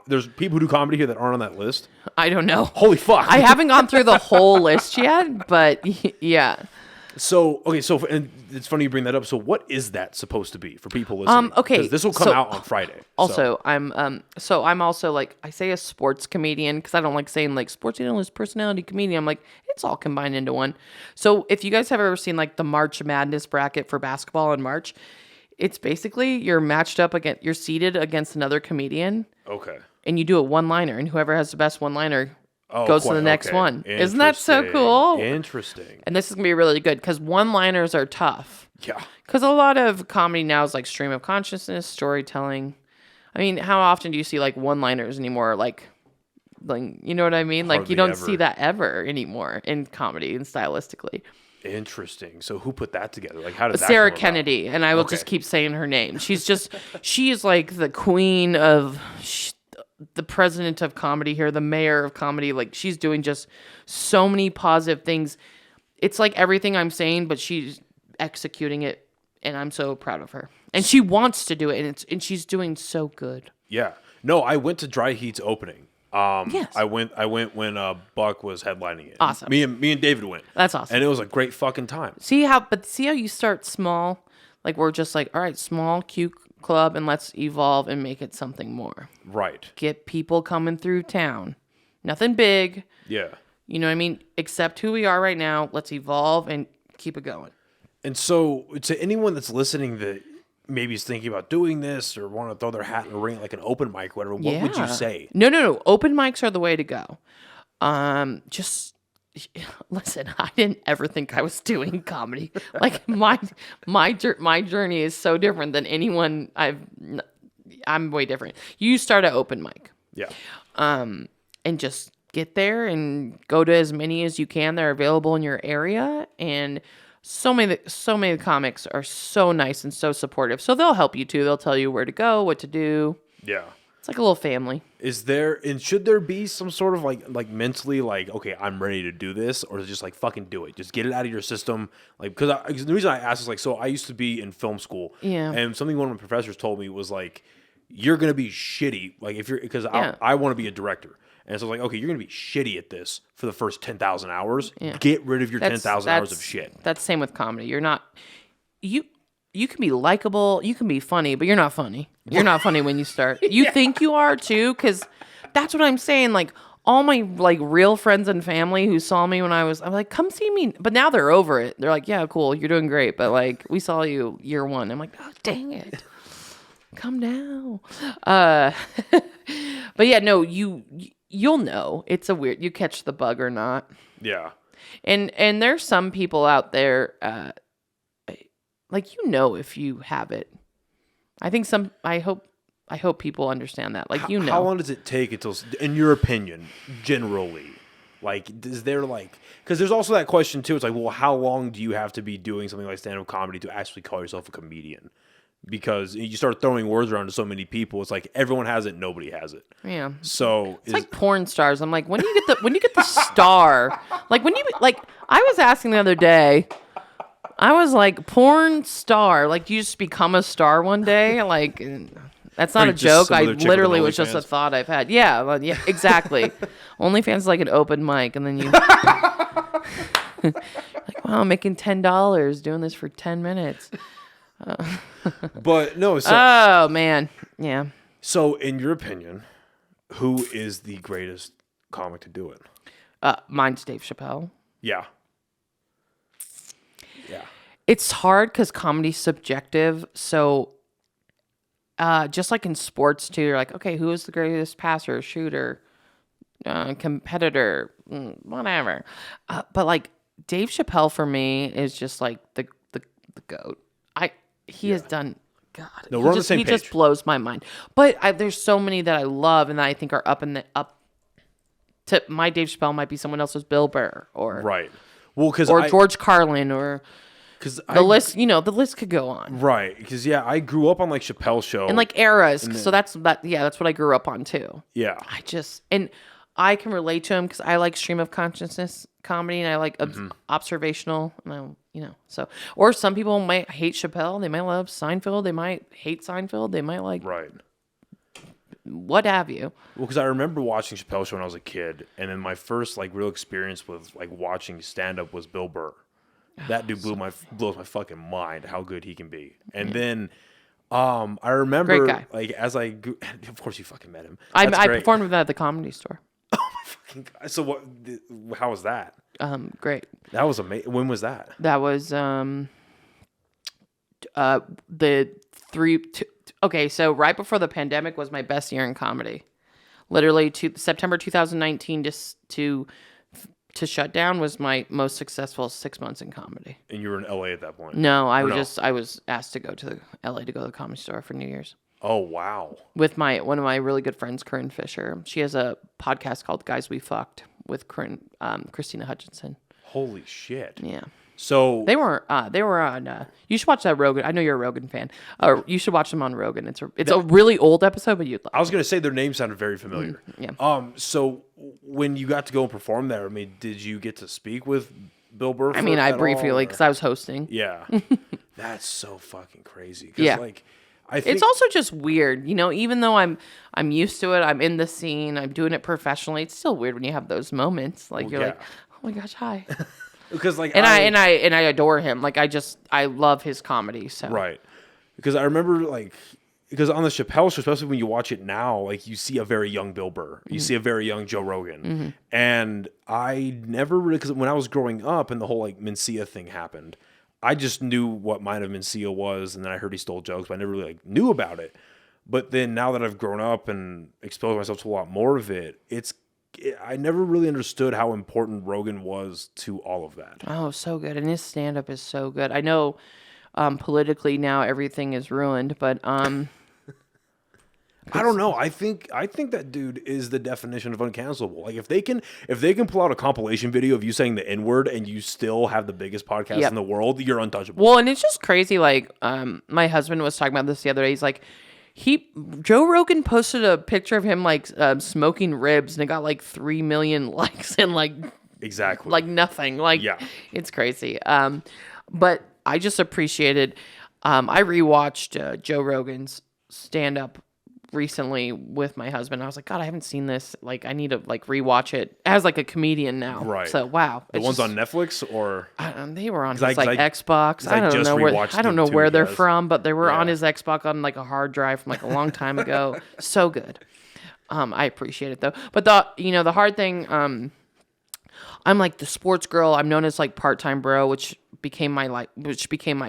There's people who do comedy here that aren't on that list. I don't know. Holy fuck! I haven't gone through the whole list yet, but yeah. So okay, and it's funny you bring that up. So what is that supposed to be for people listening? Okay, 'cause this will come out on Friday. Also, I'm also like I say a sports comedian because I don't like saying like sports analyst, personality comedian. I'm like it's all combined into one. So if you guys have ever seen like the March Madness bracket for basketball in March, it's basically you're matched up against you're seated against another comedian. Okay. And you do a one-liner, and whoever has the best one-liner goes to the next one. Isn't that so cool? Interesting. And this is going to be really good because one-liners are tough. Yeah. Because a lot of comedy now is like stream of consciousness, storytelling. I mean, how often do you see like one-liners anymore? Like you know what I mean? Like Hardly you don't ever. see that ever anymore in comedy and stylistically. Interesting. So who put that together? Like how did that Sarah come about? Kennedy, and I will just keep saying her name. She is like the queen of the president of comedy here, the mayor of comedy. Like she's doing just so many positive things. It's like everything I'm saying, but she's executing it, and I'm so proud of her. And she wants to do it, and she's doing so good. Yeah. No, I went to Dry Heat's opening. Yes. I went when Buck was headlining it. Awesome. Me and David went. That's awesome. And it was a great fucking time. See how you start small? Like we're just like, all right, small, cute club, and let's evolve and make it something more. Right. Get people coming through town. Nothing big. Yeah. You know what I mean? Accept who we are right now. Let's evolve and keep it going. And so to anyone that's listening that maybe is thinking about doing this or want to throw their hat in the ring like an open mic or whatever, what would you say? No. Open mics are the way to go. Just listen, I didn't ever think I was doing comedy. Like my journey is so different than anyone I'm way different. You start at open mic. Yeah. And just get there and go to as many as you can that are available in your area. And so many comics are so nice and so supportive. So they'll help you too. They'll tell you where to go, what to do. Yeah. It's like a little family. Is there, and should there be some sort of like mentally like, okay, I'm ready to do this, or is it just like fucking do it, just get it out of your system? Like, because the reason I asked is like, so I used to be in film school, Yeah. and something one of my professors told me was like, you're gonna be shitty, like if you're because Yeah. I want to be a director, and so I was like, okay, you're gonna be shitty at this for the first 10,000 hours. Yeah. Get rid of your 10,000 hours of shit. That's the same with comedy. You're not you can be likable, you can be funny, but you're not funny. You're not funny when you start. You think you are too, because that's what I'm saying. Like all my like real friends and family who saw me when I'm like, come see me. But now they're over it. They're like, yeah, cool, you're doing great. But like we saw you year one. I'm like, oh dang it. Come now. But yeah, no, you'll know. It's a weird, you catch the bug or not. Yeah. And there's some people out there, like, you know, if you have it. I think I hope people understand that. Like, you know. How long does it take until, in your opinion, generally, like, is there like, because there's also that question too. It's like, well, how long do you have to be doing something like stand-up comedy to actually call yourself a comedian? Because you start throwing words around to so many people, it's like everyone has it, nobody has it. Yeah. So it's like porn stars. I'm like, when do you get the star? Like I was asking the other day, I was like, porn star, like do you just become a star one day? Like that's not a joke. I literally was just a thought I've had. Yeah, well, yeah, exactly. OnlyFans is like an open mic, and then you like, wow, I'm making $10 doing this for 10 minutes. But no, so oh man, yeah. So in your opinion, who is the greatest comic to do it? Mine's Dave Chappelle. Yeah. Yeah. It's hard because comedy's subjective. So just like in sports too, you're like, okay, who is the greatest passer, shooter, competitor, whatever. But like Dave Chappelle for me is just like the GOAT. He has done, God. No, we're on the same He page. just blows my mind. But there's so many that I love and that I think are up to my Dave Chappelle might be someone else's Bill Burr or right. Well, because George Carlin or Because the list, the list could go on. Right. Because, yeah, I grew up on, like, Chappelle's Show. And, like, eras. So that's what I grew up on, too. Yeah. And I can relate to him because I like stream of consciousness comedy and I like observational. And so. Or some people might hate Chappelle. They might love Seinfeld. They might hate Seinfeld. They might like... Right. What have you? Well, because I remember watching Chappelle's Show when I was a kid, and then my first like real experience with like watching stand up was Bill Burr. That dude blows my fucking mind how good he can be. And then I remember Great guy. like as I grew, of course you fucking met him. I performed with that at the Comedy Store. Oh my fucking God. So what? How was that? Great. That was amazing. When was that? That was okay, so right before the pandemic was my best year in comedy. Literally, September 2019 to shut down was my most successful 6 months in comedy. And you were in LA at that point? No, I was asked to go to LA to go to the Comedy Store for New Year's. Oh wow! With one of my really good friends, Corinne Fisher. She has a podcast called Guys We Fucked with Christina Hutchinson. Holy shit! Yeah. So they were on. You should watch that Rogan. I know you're a Rogan fan. You should watch them on Rogan. It's a really old episode, but you'd love. I was gonna say their name sounded very familiar. Yeah. So when you got to go and perform there, I mean, did you get to speak with Bill Burr? I briefly because I was hosting. Yeah. That's so fucking crazy. Yeah. Like, I think it's also just weird, even though I'm used to it. I'm in the scene. I'm doing it professionally. It's still weird when you have those moments. Like you're like, oh my gosh, hi. Because like I adore him. Like I love his comedy. So right, because I remember because on the Chappelle Show, especially when you watch it now, like you see a very young Bill Burr, you see a very young Joe Rogan, and I never really because when I was growing up and the whole like Mencia thing happened, I just knew what Mind of Mencia was, and then I heard he stole jokes, but I never really knew about it. But then now that I've grown up and exposed myself to a lot more of it, I never really understood how important Rogan was to all of that. Oh, so good. And his stand-up is so good. I know politically now everything is ruined, but... I don't know. I think that dude is the definition of uncancelable. Like if they can pull out a compilation video of you saying the N-word and you still have the biggest podcast in the world, you're untouchable. Well, and it's just crazy. Like my husband was talking about this the other day. He's like, Joe Rogan posted a picture of him like smoking ribs and it got like 3 million likes and like exactly like nothing. Like it's crazy. But I just appreciated. I rewatched Joe Rogan's stand up recently with my husband. I was like, God, I haven't seen this. Like, I need to like rewatch it as like a comedian now. Right. So wow. The ones on Netflix or they were on his Xbox. I don't know where they're from, but they were on his Xbox on like a hard drive from like a long time ago. So good. I appreciate it though. But the hard thing, I'm like the sports girl. I'm known as like part-time bro, which became my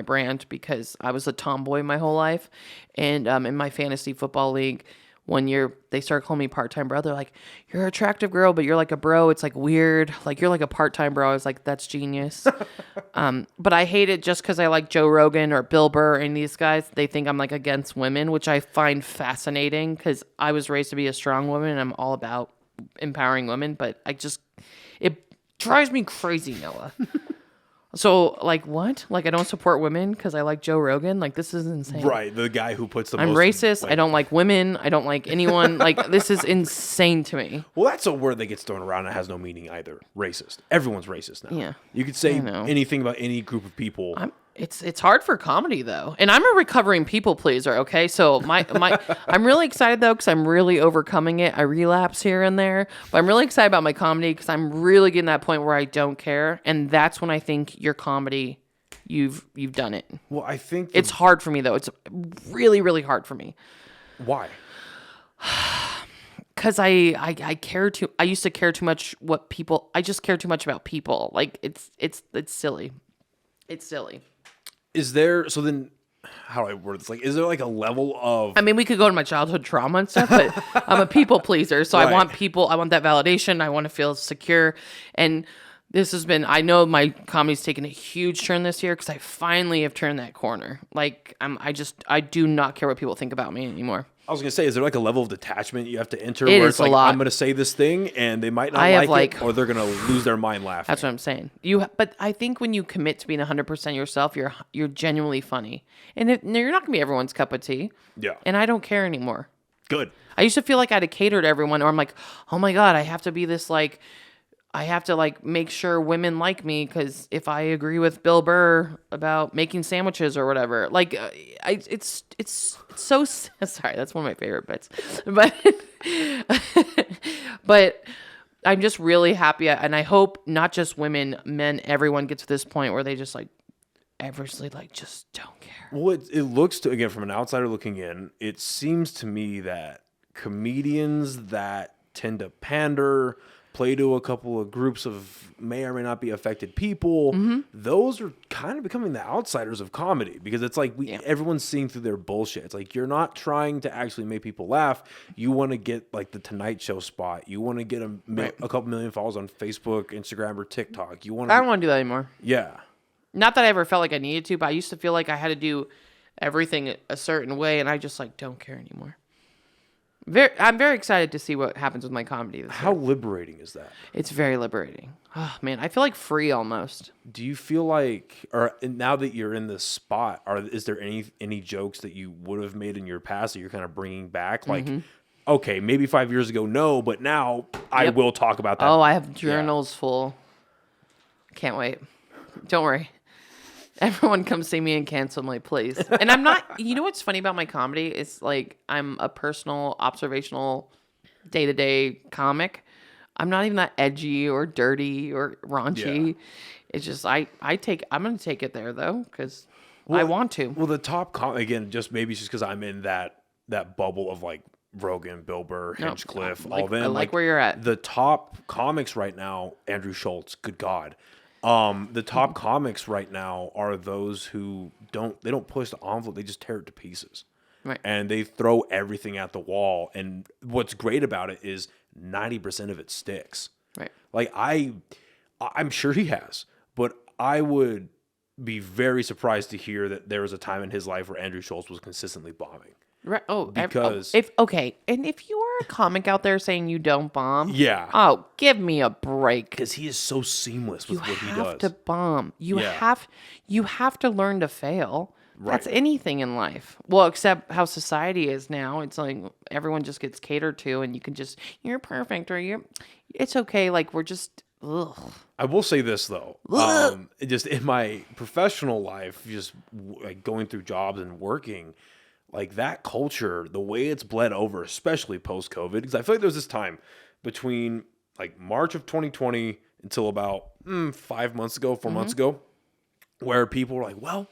brand because I was a tomboy my whole life. And in my fantasy football league, 1 year they started calling me part-time bro. They're like, you're an attractive girl, but you're like a bro. It's like weird. Like you're like a part-time bro. I was like, that's genius. But I hate it just because I like Joe Rogan or Bill Burr and these guys. They think I'm like against women, which I find fascinating because I was raised to be a strong woman and I'm all about empowering women. But it drives me crazy, Noah. So, like, what? Like, I don't support women because I like Joe Rogan? Like, this is insane. Right, the guy who puts the I'm racist. I don't like women. I don't like anyone. Like, this is insane to me. Well, that's a word that gets thrown around and has no meaning either. Racist. Everyone's racist now. Yeah. You could say anything about any group of people. It's hard for comedy though, and I'm a recovering people pleaser. Okay, so I'm really excited though because I'm really overcoming it. I relapse here and there, but I'm really excited about my comedy because I'm really getting that point where I don't care, and that's when I think your comedy, you've done it. Well, I think it's hard for me though. It's really really hard for me. Why? Because I care too. I used to care too much what people. I just care too much about people. Like it's silly. It's silly. Is there, so then, how do I word this? Like, is there like a level of... I mean, we could go to my childhood trauma and stuff, but I'm a people pleaser. So right. I want that validation. I want to feel secure. And This has been, I know my comedy's taken a huge turn this year because I finally have turned that corner. Like, I do not care what people think about me anymore. I was going to say, is there like a level of detachment you have to enter It where is it's like, a lot. I'm going to say this thing and they might not I have, like it or they're going to lose their mind laughing. That's what I'm saying. But I think when you commit to being 100% yourself, you're genuinely funny. And you're not going to be everyone's cup of tea. Yeah. And I don't care anymore. Good. I used to feel like I had to cater to everyone, or I'm like, oh my God, I have to be this like, I have to like make sure women like me because if I agree with Bill Burr about making sandwiches or whatever, like it's so sorry, that's one of my favorite bits, but but I'm just really happy, and I hope not just women, men, everyone gets to this point where they just like everyone's like just don't care. Well, it looks to, again, from an outsider looking in, it seems to me that comedians that tend to pander, play to a couple of groups of may or may not be affected people, those are kind of becoming the outsiders of comedy because it's like everyone's seeing through their bullshit. It's like you're not trying to actually make people laugh. You want to get like the Tonight Show spot. You want to get a couple million followers on Facebook, Instagram, or TikTok. I don't want to do that anymore. Yeah. Not that I ever felt like I needed to, but I used to feel like I had to do everything a certain way, and I just like don't care anymore. I'm very excited to see what happens with my comedy this How year. liberating is that? It's very liberating. Oh man, I feel like free almost. Do you feel like, or now that you're in this spot, is there any jokes that you would have made in your past that you're kind of bringing back? Like, okay, maybe 5 years ago, no, but now I will talk about that. Oh, I have journals full. Can't wait. Don't worry. Everyone come see me and cancel me, please. And I'm not, you know what's funny about my comedy? It's like I'm a personal, observational, day-to-day comic. I'm not even that edgy or dirty or raunchy. Yeah. It's just, I'm going to take it there though, because I want to. Well, the top, again, just maybe it's just because I'm in that bubble of like Rogan, Bill Burr, Hinchcliffe, all them. I like where you're at. The top comics right now, Andrew Schultz, good God. The top comics right now are those who don't push the envelope. They just tear it to pieces. Right. And they throw everything at the wall. And what's great about it is 90% of it sticks. Right. Like I'm sure he has, but I would be very surprised to hear that there was a time in his life where Andrew Schultz was consistently bombing. Right. Oh, because and if you are a comic out there saying you don't bomb, yeah, oh, give me a break. Because he is so seamless with what he does. You have to bomb. You have to learn to fail. Right. That's anything in life. Well, except how society is now. It's like everyone just gets catered to, and you can just you're perfect or it's okay. Like we're just. Ugh. I will say this though, just in my professional life, just like going through jobs and working. Like that culture, the way it's bled over, especially post-COVID, because I feel like there was this time between like March of 2020 until about 5 months ago, 4 months ago, where people were like, well,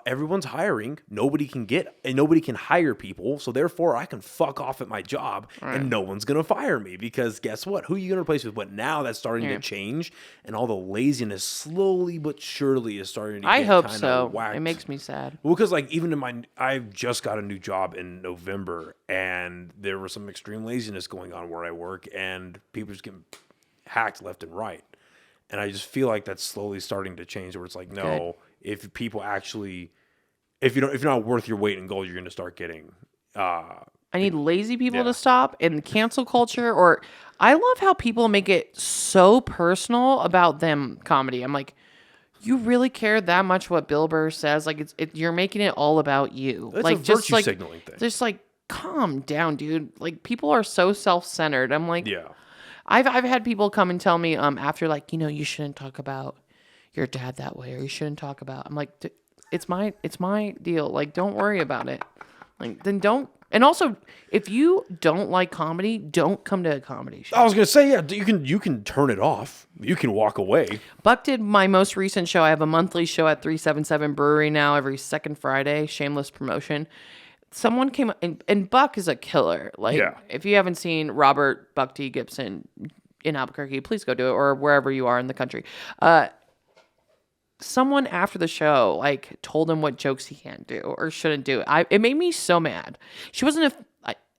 everyone's hiring. Nobody can hire people. So therefore I can fuck off at my job and no one's going to fire me because guess what? Who are you going to replace with? But now that's starting to change and all the laziness slowly but surely is starting to get hope kind so. of whacked. It makes me sad. Well, because like even I've just got a new job in November and there was some extreme laziness going on where I work and people just getting hacked left and right. And I just feel like that's slowly starting to change where it's like, no, if people actually, if you're not worth your weight in gold, you're going to start getting. I need lazy people to stop and cancel culture. Or I love how people make it so personal about them comedy. I'm like, you really care that much what Bill Burr says? Like you're making it all about you. It's like a virtue signaling thing. Just like calm down, dude. Like people are so self-centered. I'm like, yeah. I've had people come and tell me after like you shouldn't talk about your dad that way or you shouldn't talk about. I'm like, it's my deal. Like don't worry about it. Like then don't. And also, if you don't like comedy, don't come to a comedy show. I was gonna say you can turn it off. You can walk away. Buck did my most recent show. I have a monthly show at 377 Brewery now every second Friday. Shameless promotion. Someone came and Buck is a killer. Like if you haven't seen Robert Buck T. Gibson in Albuquerque, please go do it or wherever you are in the country. Someone after the show like told him what jokes he can't do or shouldn't do. It made me so mad. She wasn't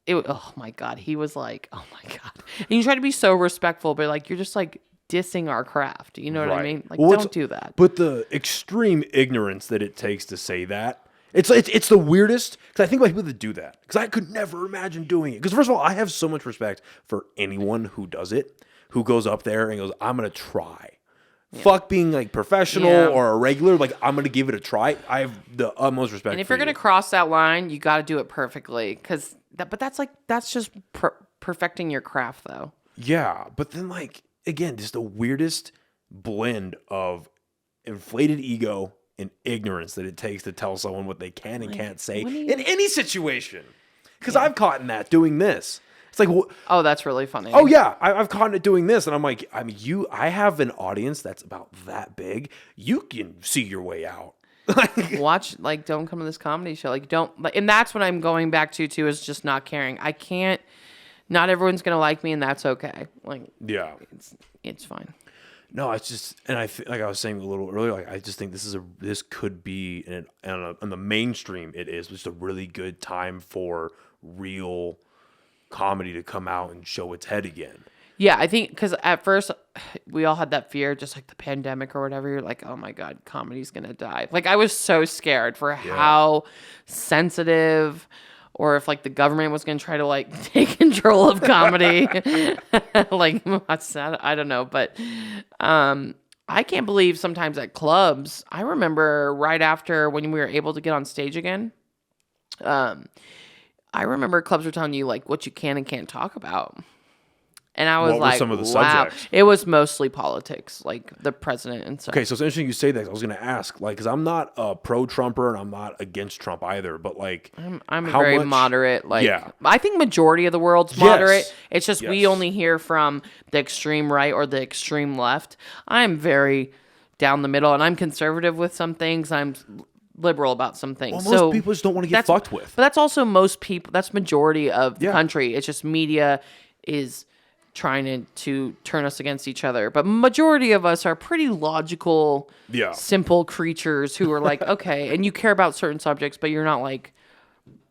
oh my God. He was like, oh my God. And you try to be so respectful, but like you're just like, dissing our craft. You know what I Right. mean? Like, Well, don't do that. But the extreme ignorance that it takes to say that, it's the weirdest. Because I think about people that do that. Because I could never imagine doing it. Because first of all, I have so much respect for anyone who does it, who goes up there and goes, I'm going to try. Yeah. Fuck being like professional or a regular. Like, I'm going to give it a try. I have the utmost respect And if for you're going to cross that line, you got to do it perfectly. But that's just perfecting your craft, though. Yeah. But then, like, again, just the weirdest blend of inflated ego and ignorance that it takes to tell someone what they can and can't say in any situation. Because I've caught in that doing this. It's like, oh, that's really funny. Oh yeah, I've caught it doing this, and I'm like, I have an audience that's about that big. You can see your way out. Watch, like, don't come to this comedy show. Like, don't, like, and that's what I'm going back to too, is just not caring. I can't. Not everyone's gonna like me, and that's okay. Like, yeah, it's fine. No, it's just, and like I was saying a little earlier, like I just think this could be, and on the mainstream, it is just a really good time for real comedy to come out and show its head again. Yeah, I think because at first we all had that fear, just like the pandemic or whatever. You're like, oh my God, comedy's gonna die. Like, I was so scared for how sensitive, or if like the government was gonna try to like take control of comedy. Like, what's that? I don't know, but I can't believe sometimes at clubs. I remember right after when we were able to get on stage again. I remember clubs were telling you like what you can and can't talk about. And I was what like, were some of the wow. subjects? It was mostly politics, like the president and stuff. Okay, so it's interesting you say that. I was going to ask, like, because I'm not a pro-Trumper and I'm not against Trump either, but like, I'm very moderate. Like, I think majority of the world's moderate. It's just we only hear from the extreme right or the extreme left. I'm very down the middle, and I'm conservative with some things. I'm liberal about some things. Well, most people just don't want to get fucked with. But that's also most people. That's majority of the country. It's just media is trying to turn us against each other. But majority of us are pretty logical, simple creatures who are like, okay, and you care about certain subjects, but you're not like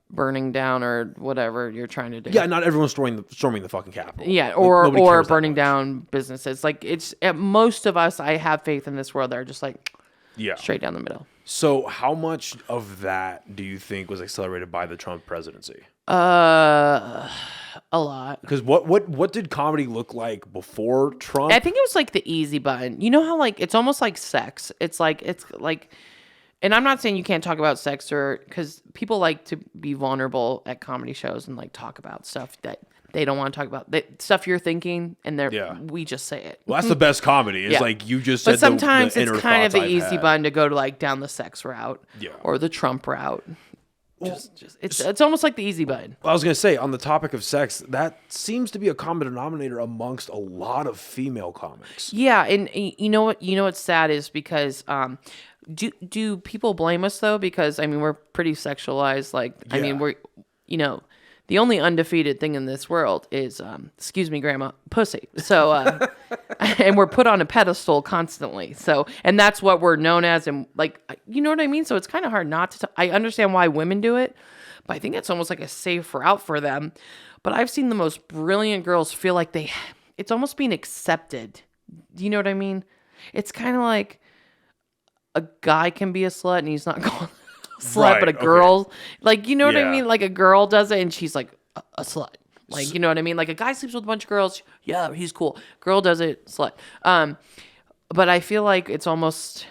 burning down or whatever you're trying to do. Yeah, not everyone's storming the fucking Capitol. Yeah, or burning down businesses. Like, it's most of us, I have faith in this world, that are just like straight down the middle. So how much of that do you think was accelerated by the Trump presidency? A lot. Because what did comedy look like before Trump? I think it was like the easy button. You know how like it's almost like sex. It's like, and I'm not saying you can't talk about sex, or because people like to be vulnerable at comedy shows and like talk about stuff that they don't want to talk about, stuff you're thinking, and we just say it. Well, that's the best comedy. It's like you just said. But sometimes the it's kind of the I've easy had. button to go to like down the sex route, or the Trump route. It's almost like the easy button. I was gonna say, on the topic of sex, that seems to be a common denominator amongst a lot of female comics. Yeah, and you know what's sad is because do people blame us though? Because I mean, we're pretty sexualized. Like, I mean, we're the only undefeated thing in this world is excuse me, grandma, pussy. So and we're put on a pedestal constantly. So, and that's what we're known as, and like, you know what I mean? So it's kind of hard not to I understand why women do it, but I think it's almost like a safe route for them. But I've seen the most brilliant girls feel like it's almost being accepted. Do you know what I mean? It's kind of like a guy can be a slut and he's not going slut, but a girl, like, you know what I mean? Like, a girl does it and she's like a slut. Like, you know what I mean? Like, a guy sleeps with a bunch of girls. Yeah, he's cool. Girl does it, slut. But I feel like it's almost,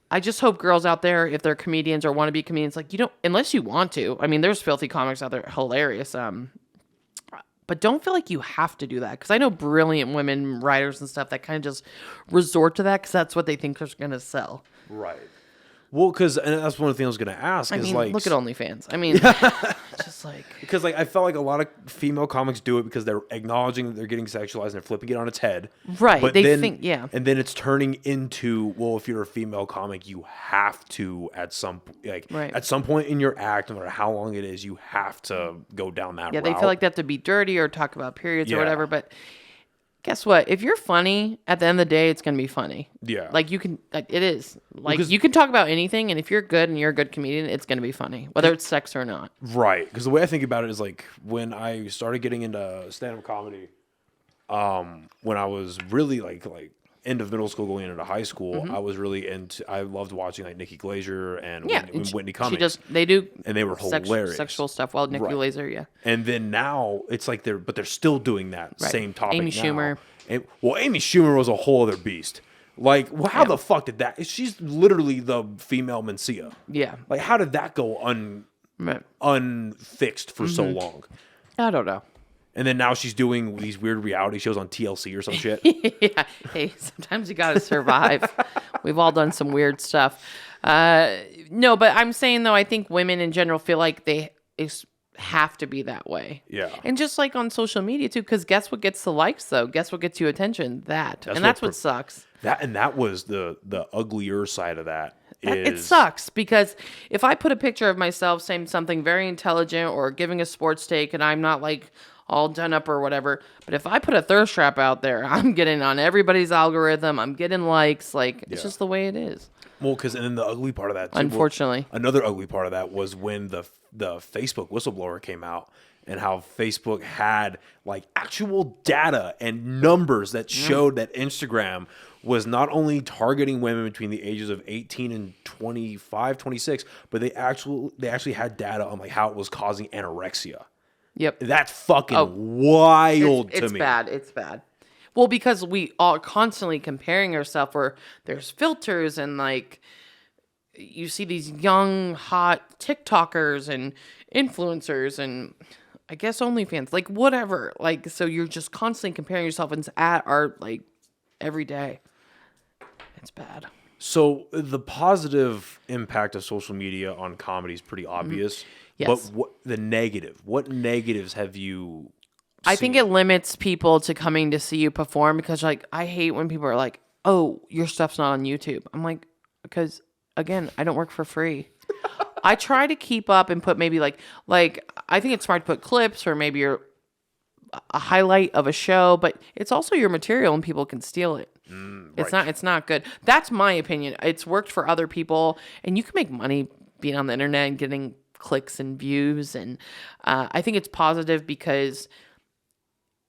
I just hope girls out there, if they're comedians or want to be comedians, like, you don't, unless you want to. I mean, there's filthy comics out there, hilarious. But don't feel like you have to do that. Because I know brilliant women writers and stuff that kind of just resort to that because that's what they think is going to sell. Right. Well, and that's one of the things I was going to ask. I is mean, like, look at OnlyFans. I mean, just like... Because like I felt like a lot of female comics do it because they're acknowledging that they're getting sexualized and they're flipping it on its head. Right. But they think, and then it's turning into, well, if you're a female comic, you have to at some point in your act, no matter how long it is, you have to go down that route. Yeah, they feel like they have to be dirty or talk about periods or whatever, but... Guess what? If you're funny, at the end of the day, it's going to be funny. Yeah. Like, you can, like, it is. Like, you can talk about anything, and if you're good and you're a good comedian, it's going to be funny, whether it's sex or not. Right. Because the way I think about it is, like, when I started getting into stand-up comedy, when I was really like end of middle school going into high school, I loved watching like Nikki Glaser and Whitney Cummings. They do, and they were hilarious. Sexual stuff. Well, Nikki Glaser, yeah. And then now it's like they're still doing that same topic. Amy Schumer. Amy Schumer was a whole other beast. Like, how the fuck did that? She's literally the female Mencia. Yeah. Like, how did that go unfixed for so long? I don't know. And then now she's doing these weird reality shows on TLC or some shit. Yeah. Hey, sometimes you got to survive. We've all done some weird stuff. No, but I'm saying, though, I think women in general feel like they have to be that way. Yeah. And just like on social media, too, because guess what gets the likes, though? Guess what gets you attention? That's what sucks. That was the uglier side of that. It sucks because if I put a picture of myself saying something very intelligent or giving a sports take and I'm not like all done up or whatever, but if I put a thirst trap out there, I'm getting on everybody's algorithm. I'm getting likes. Like, it's just the way it is. Well, and then the ugly part of that, too, unfortunately, another ugly part of that was when the Facebook whistleblower came out and how Facebook had like actual data and numbers that showed that Instagram was not only targeting women between the ages of 18 and 25, 26, but they actually had data on like how it was causing anorexia. Yep. That's fucking wild to me. It's bad. Well, because we are constantly comparing ourselves where there's filters and like you see these young, hot TikTokers and influencers and I guess OnlyFans, like whatever. Like, so you're just constantly comparing yourself and it's at art like every day. It's bad. So the positive impact of social media on comedy is pretty obvious. Yes. But what negatives have you I think it limits people to coming to see you perform because like I hate when people are like, "Oh, your stuff's not on YouTube." I'm like, because again, I don't work for free. I try to keep up and put maybe like I think it's smart to put clips or maybe a highlight of a show, but it's also your material and people can steal it. It's not good. That's my opinion. It's worked for other people and you can make money being on the internet and getting clicks and views. And I think it's positive because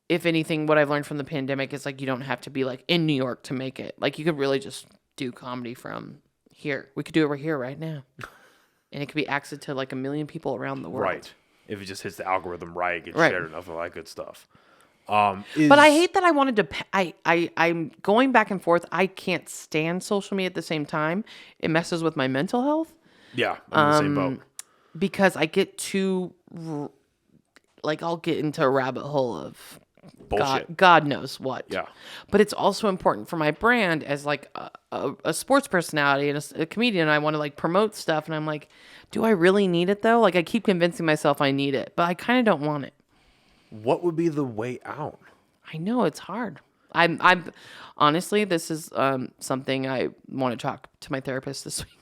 if anything, what I've learned from the pandemic is like, you don't have to be like in New York to make it. Like you could really just do comedy from here. We could do it right here, right now. And it could be accessed to like 1 million people around the world. Right. If it just hits the algorithm right, gets shared enough of that good stuff. But I hate that I wanted to. I'm going back and forth. I can't stand social media at the same time. It messes with my mental health. Yeah, I'm in the same boat. Because I get too, like, I'll get into a rabbit hole of bullshit. God knows what. Yeah. But it's also important for my brand as like a sports personality and a comedian. I want to like promote stuff, and I'm like, do I really need it though? Like I keep convincing myself I need it, but I kind of don't want it. What would be the way out? I know it's hard. I'm honestly, this is something I want to talk to my therapist this week.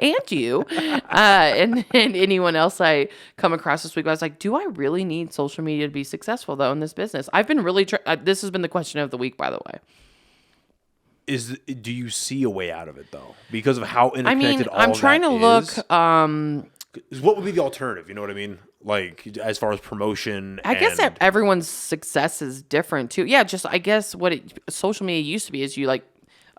And you and anyone else I come across this week. I was like, do I really need social media to be successful though in this business? I've been really this has been the question of the week, by the way. Do you see a way out of it though? Because of how interconnected all I'm of trying that to is? look what would be the alternative? You know what I mean? Like as far as promotion. I guess that everyone's success is different too. Yeah, just I guess what social media used to be is you like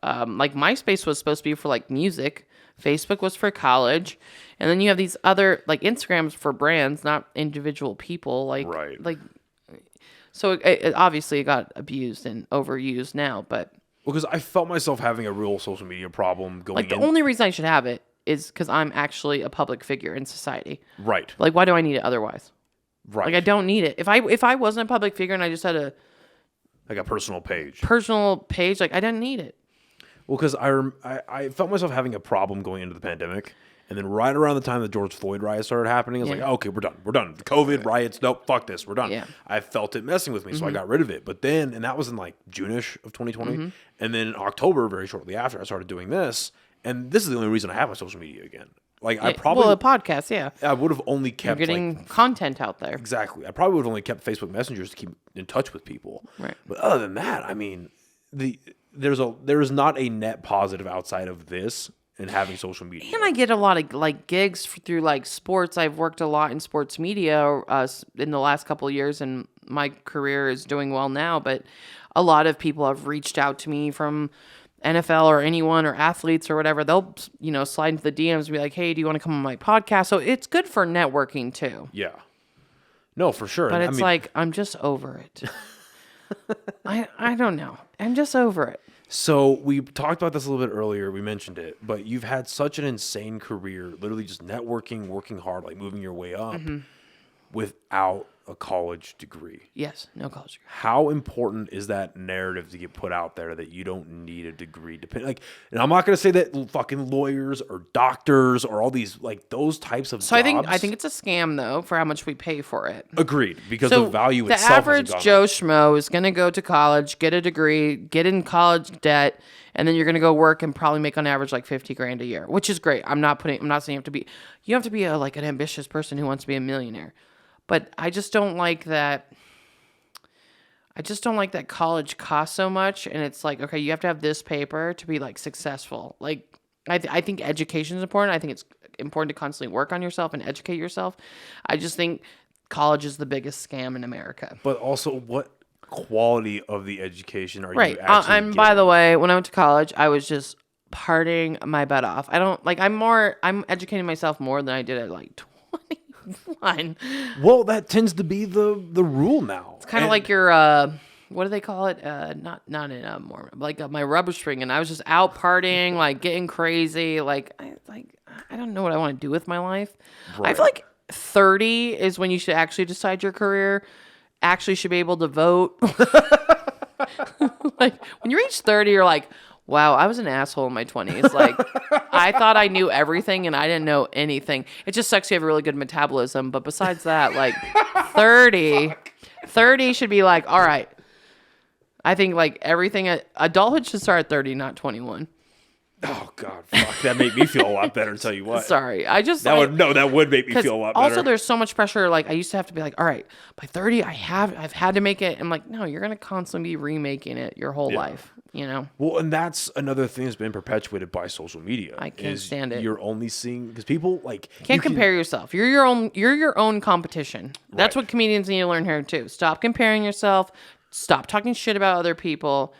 MySpace was supposed to be for like music, Facebook was for college, and then you have these other like Instagrams for brands, not individual people. Like, right. Like, so it obviously got abused and overused now, but because I felt myself having a real social media problem going. Like the only reason I should have it is because I'm actually a public figure in society. Right. Like, why do I need it otherwise? Right. Like, I don't need it. If I wasn't a public figure and I just had a personal page, like I didn't need it. Well, because I felt myself having a problem going into the pandemic. And then right around the time the George Floyd riots started happening, I was like, oh, okay, we're done. The COVID riots, nope, fuck this, we're done. Yeah. I felt it messing with me, so I got rid of it. But then, and that was in like June-ish of 2020. And then in October, very shortly after, I started doing this. And this is the only reason I have my social media again. Like I probably... Well, a podcast, yeah. I would have only kept... You're getting content out there. Exactly. I probably would have only kept Facebook Messengers to keep in touch with people. Right. But other than that, I mean, there is not a net positive outside of this. and having social media. And I get a lot of like gigs through like sports. I've worked a lot in sports media in the last couple of years, and my career is doing well now. But a lot of people have reached out to me from NFL or anyone or athletes or whatever. They'll, slide into the DMs and be like, "Hey, do you want to come on my podcast?" So it's good for networking too. Yeah. No, for sure. But like, I'm just over it. I don't know. I'm just over it. So we talked about this a little bit earlier. We mentioned it, but you've had such an insane career, literally just networking, working hard, like moving your way up without a college degree. Yes, no college degree. How important is that narrative to get put out there that you don't need a degree? And I'm not going to say that fucking lawyers or doctors or all these like those types of. So jobs. I think it's a scam though for how much we pay for it. Agreed, because the value itself. The average Joe Schmo is going to go to college, get a degree, get in college debt, and then you're going to go work and probably make on average like $50,000 a year, which is great. I'm not saying you have to be like an ambitious person who wants to be a millionaire. But I just don't like that. I just don't like that college costs so much. And it's like, okay, you have to have this paper to be like successful. Like, I think education is important. I think it's important to constantly work on yourself and educate yourself. I just think college is the biggest scam in America. But also, what quality of the education are you actually getting? By the way, when I went to college, I was just partying my butt off. I'm educating myself more than I did at like 21. Well, that tends to be the rule now. It's kind of like your what do they call it? Not in Mormon, like my rubber string, and I was just out partying, like getting crazy. I don't know what I want to do with my life. Right. I feel like 30 is when you should actually decide your career. Actually, should be able to vote. Like when you reach 30, you're like, wow, I was an asshole in my 20s. Like, I thought I knew everything and I didn't know anything. It just sucks you have a really good metabolism. But besides that, like, 30 should be like, all right. I think, like, everything, adulthood should start at 30, not 21. Oh, God, fuck. That made me feel a lot better, tell you what. Sorry. That would make me feel a lot better. Also, there's so much pressure. Like, I used to have to be like, all right, by 30, I've had to make it. I'm like, no, you're going to constantly be remaking it your whole life, Well, and that's another thing that's been perpetuated by social media. I can't stand it. You're only seeing, because people, like... Can't compare yourself. You're your own competition. That's what comedians need to learn here, too. Stop comparing yourself. Stop talking shit about other people.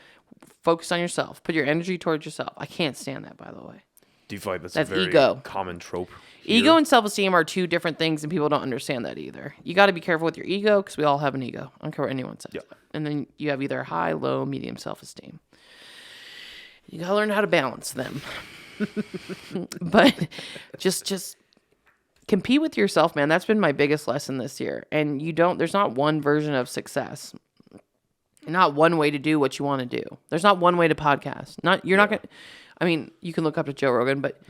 Focus on yourself. Put your energy towards yourself. I can't stand that, by the way. Do you feel like that's a very ego. Common trope here? Ego and self-esteem are two different things, and people don't understand that either. You got to be careful with your ego, because we all have an ego. I don't care what anyone says. Yep. And then you have either high, low, medium self-esteem. You got to learn how to balance them. But just compete with yourself, man. That's been my biggest lesson this year. And there's not one version of success. Not one way to do what you want to do. There's not one way to podcast. Not going to, I mean, you can look up to Joe Rogan, but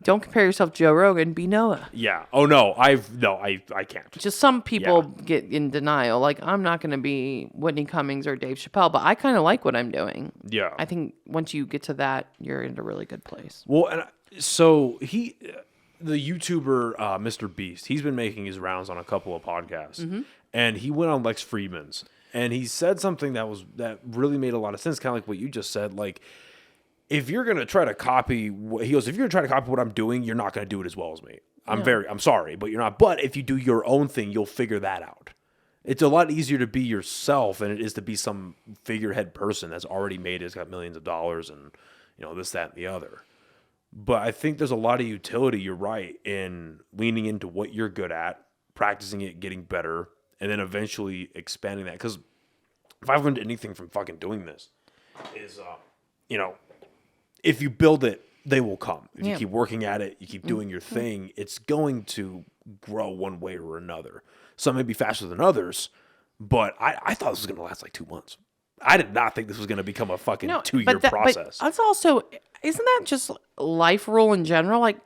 don't compare yourself to Joe Rogan. Be Noah. Yeah. Oh no, I can't. Just some people get in denial. Like, I'm not going to be Whitney Cummings or Dave Chappelle, but I kind of like what I'm doing. Yeah. I think once you get to that, you're in a really good place. Well, and so the YouTuber, Mr. Beast, he's been making his rounds on a couple of podcasts, and he went on Lex Fridman's. And he said something that really made a lot of sense, kind of like what you just said. Like, if you're gonna try to copy, if you're gonna try to copy what I'm doing, you're not gonna do it as well as me. I'm sorry, but you're not. But if you do your own thing, you'll figure that out. It's a lot easier to be yourself than it is to be some figurehead person that's already made it, has got millions of dollars, and this, that, and the other. But I think there's a lot of utility. You're right in leaning into what you're good at, practicing it, getting better. And then eventually expanding that. Because if I've learned anything from fucking doing this, is, if you build it, they will come. If you keep working at it, you keep doing your thing, it's going to grow one way or another. Some may be faster than others, but I thought this was going to last like 2 months. I did not think this was going to become a fucking 2-year process. But that's also, isn't that just life rule in general? Like,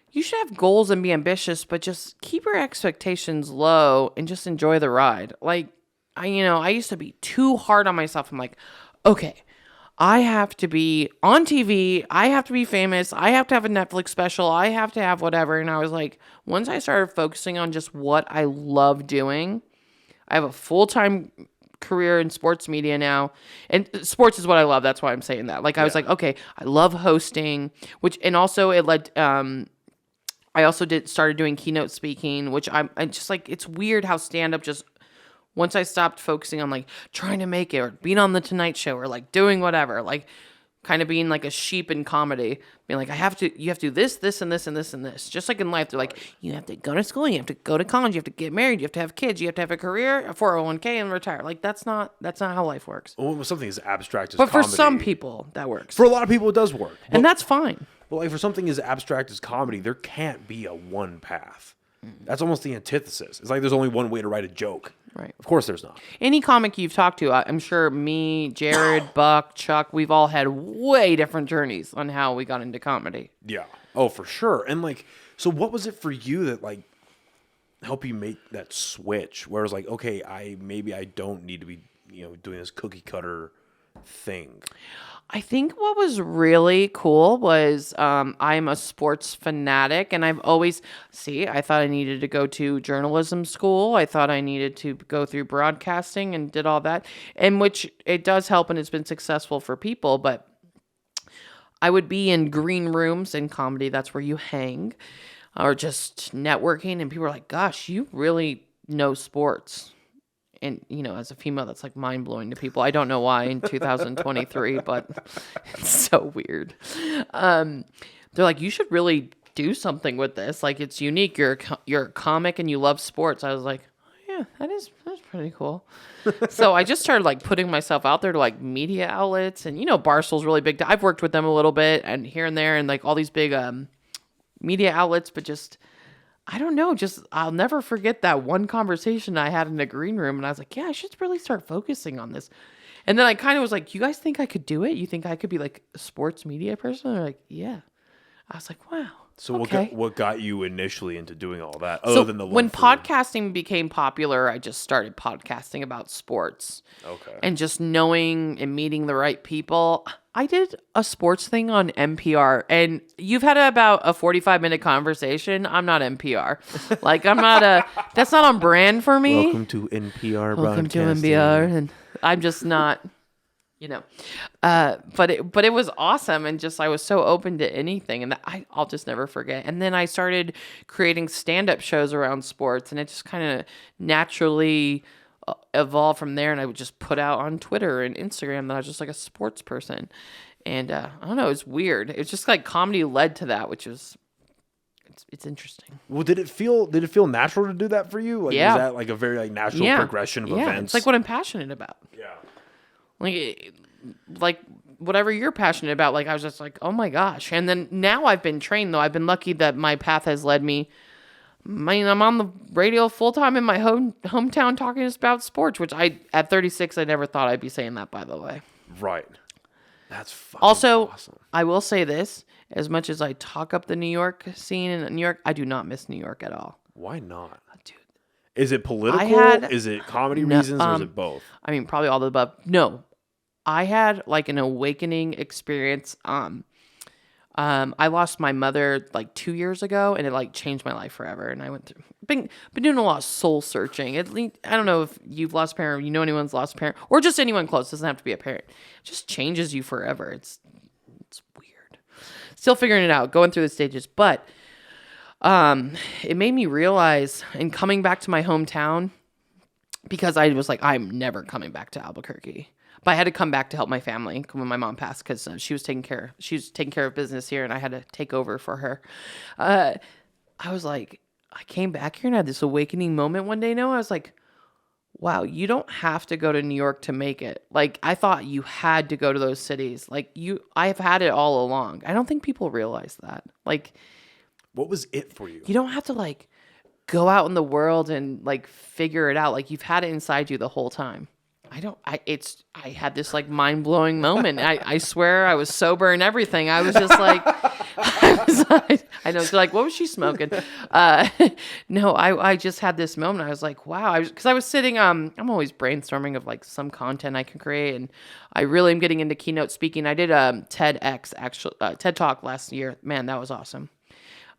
you should have goals and be ambitious, but just keep your expectations low and just enjoy the ride. Like, I used to be too hard on myself. I'm like, okay, I have to be on TV. I have to be famous. I have to have a Netflix special. I have to have whatever. And I was like, once I started focusing on just what I love doing, I have a full-time career in sports media now, and sports is what I love. That's why I'm saying that. Like I was like, okay, I love hosting, and also it led. I also started doing keynote speaking, which I'm just like, it's weird how stand up just, once I stopped focusing on like trying to make it or being on the Tonight Show or like doing whatever, like kind of being like a sheep in comedy, being like, you have to do this, this, and this, and this, and this. Just like in life, they're like, you have to go to school, you have to go to college, you have to get married, you have to have kids, you have to have a career, a 401k, and retire. Like that's not how life works. Well, something as abstract as but comedy. for some people, that works. For a lot of people, it does work. And that's fine. But like for something as abstract as comedy, there can't be a one path. That's almost the antithesis. It's like there's only one way to write a joke. Right. Of course there's not. Any comic you've talked to, I'm sure me, Jared, Buck, Chuck, we've all had way different journeys on how we got into comedy. Yeah. Oh, for sure. And like, so what was it for you that like helped you make that switch? Where it's like, okay, maybe I don't need to be, doing this cookie cutter thing. I think what was really cool was I'm a sports fanatic, and I've always, I thought I needed to go to journalism school. I thought I needed to go through broadcasting and did all that, and which it does help and it's been successful for people, but I would be in green rooms in comedy. That's where you hang, or just networking, and people are like, gosh, you really know sports. And, as a female, that's like mind blowing to people. I don't know why in 2023, but it's so weird. They're like, you should really do something with this. Like, it's unique. You're a comic and you love sports. I was like, oh, yeah, that's pretty cool. So I just started like putting myself out there to like media outlets, and, Barstool's really big. I've worked with them a little bit and here and there and like all these big media outlets, but just, I don't know, I'll never forget that one conversation I had in the green room, and I was like, yeah, I should really start focusing on this. And then I kind of was like, you guys think I could do it? You think I could be like a sports media person? They're like, yeah. I was like, wow. So okay. what got you initially into doing all that, other than the love when for... podcasting became popular, I just started podcasting about sports. Okay. And just knowing and meeting the right people. I did a sports thing on NPR, and you've had about a 45-minute conversation. I'm not NPR. Like, that's not on brand for me. Welcome to NPR Welcome to broadcasting. NPR, and I'm just not, but it was awesome, and just, I was so open to anything, and I'll just never forget. And then I started creating stand-up shows around sports, and it just kind of naturally evolved from there, and I would just put out on Twitter and Instagram that I was just like a sports person, and I don't know, it's weird. It's just like comedy led to that, which is it's interesting. Well, did it feel natural to do that for you? Like, yeah. Was that like a very like natural progression of events? It's like what I'm passionate about. Yeah. Like whatever you're passionate about. Like I was just like, oh my gosh. And then now I've been trained, though. I've been lucky that my path has led me. I mean, I'm on the radio full time in my hometown talking about sports, which at 36, I never thought I'd be saying that, by the way. Right. That's fucking also awesome. I will say this, as much as I talk up the New York scene in New York, I do not miss New York at all. Why not? Dude. Is it political? Is it comedy reasons, or is it both? I mean, probably all of the above. No. I had like an awakening experience. I lost my mother like 2 years ago, and it like changed my life forever. And I been doing a lot of soul searching. At least, I don't know if you've lost a parent, or anyone's lost a parent, or just anyone close. It doesn't have to be a parent. It just changes you forever. It's weird. Still figuring it out, going through the stages, but it made me realize, and coming back to my hometown, because I was like, I'm never coming back to Albuquerque. But I had to come back to help my family when my mom passed, because she was taking care of business here, and I had to take over for her. I was like, I came back here and had this awakening moment one day. I was like, wow, you don't have to go to New York to make it. Like, I thought you had to go to those cities. Like, I've had it all along. I don't think people realize that. Like, what was it for you? You don't have to like go out in the world and like figure it out. Like, you've had it inside you the whole time. I had this like mind blowing moment. I swear I was sober and everything. I was just like, I know. So like, what was she smoking? No, I just had this moment. I was like, wow. Because I was sitting, I'm always brainstorming of like some content I can create. And I really am getting into keynote speaking. I did a TED Talk last year. Man, that was awesome.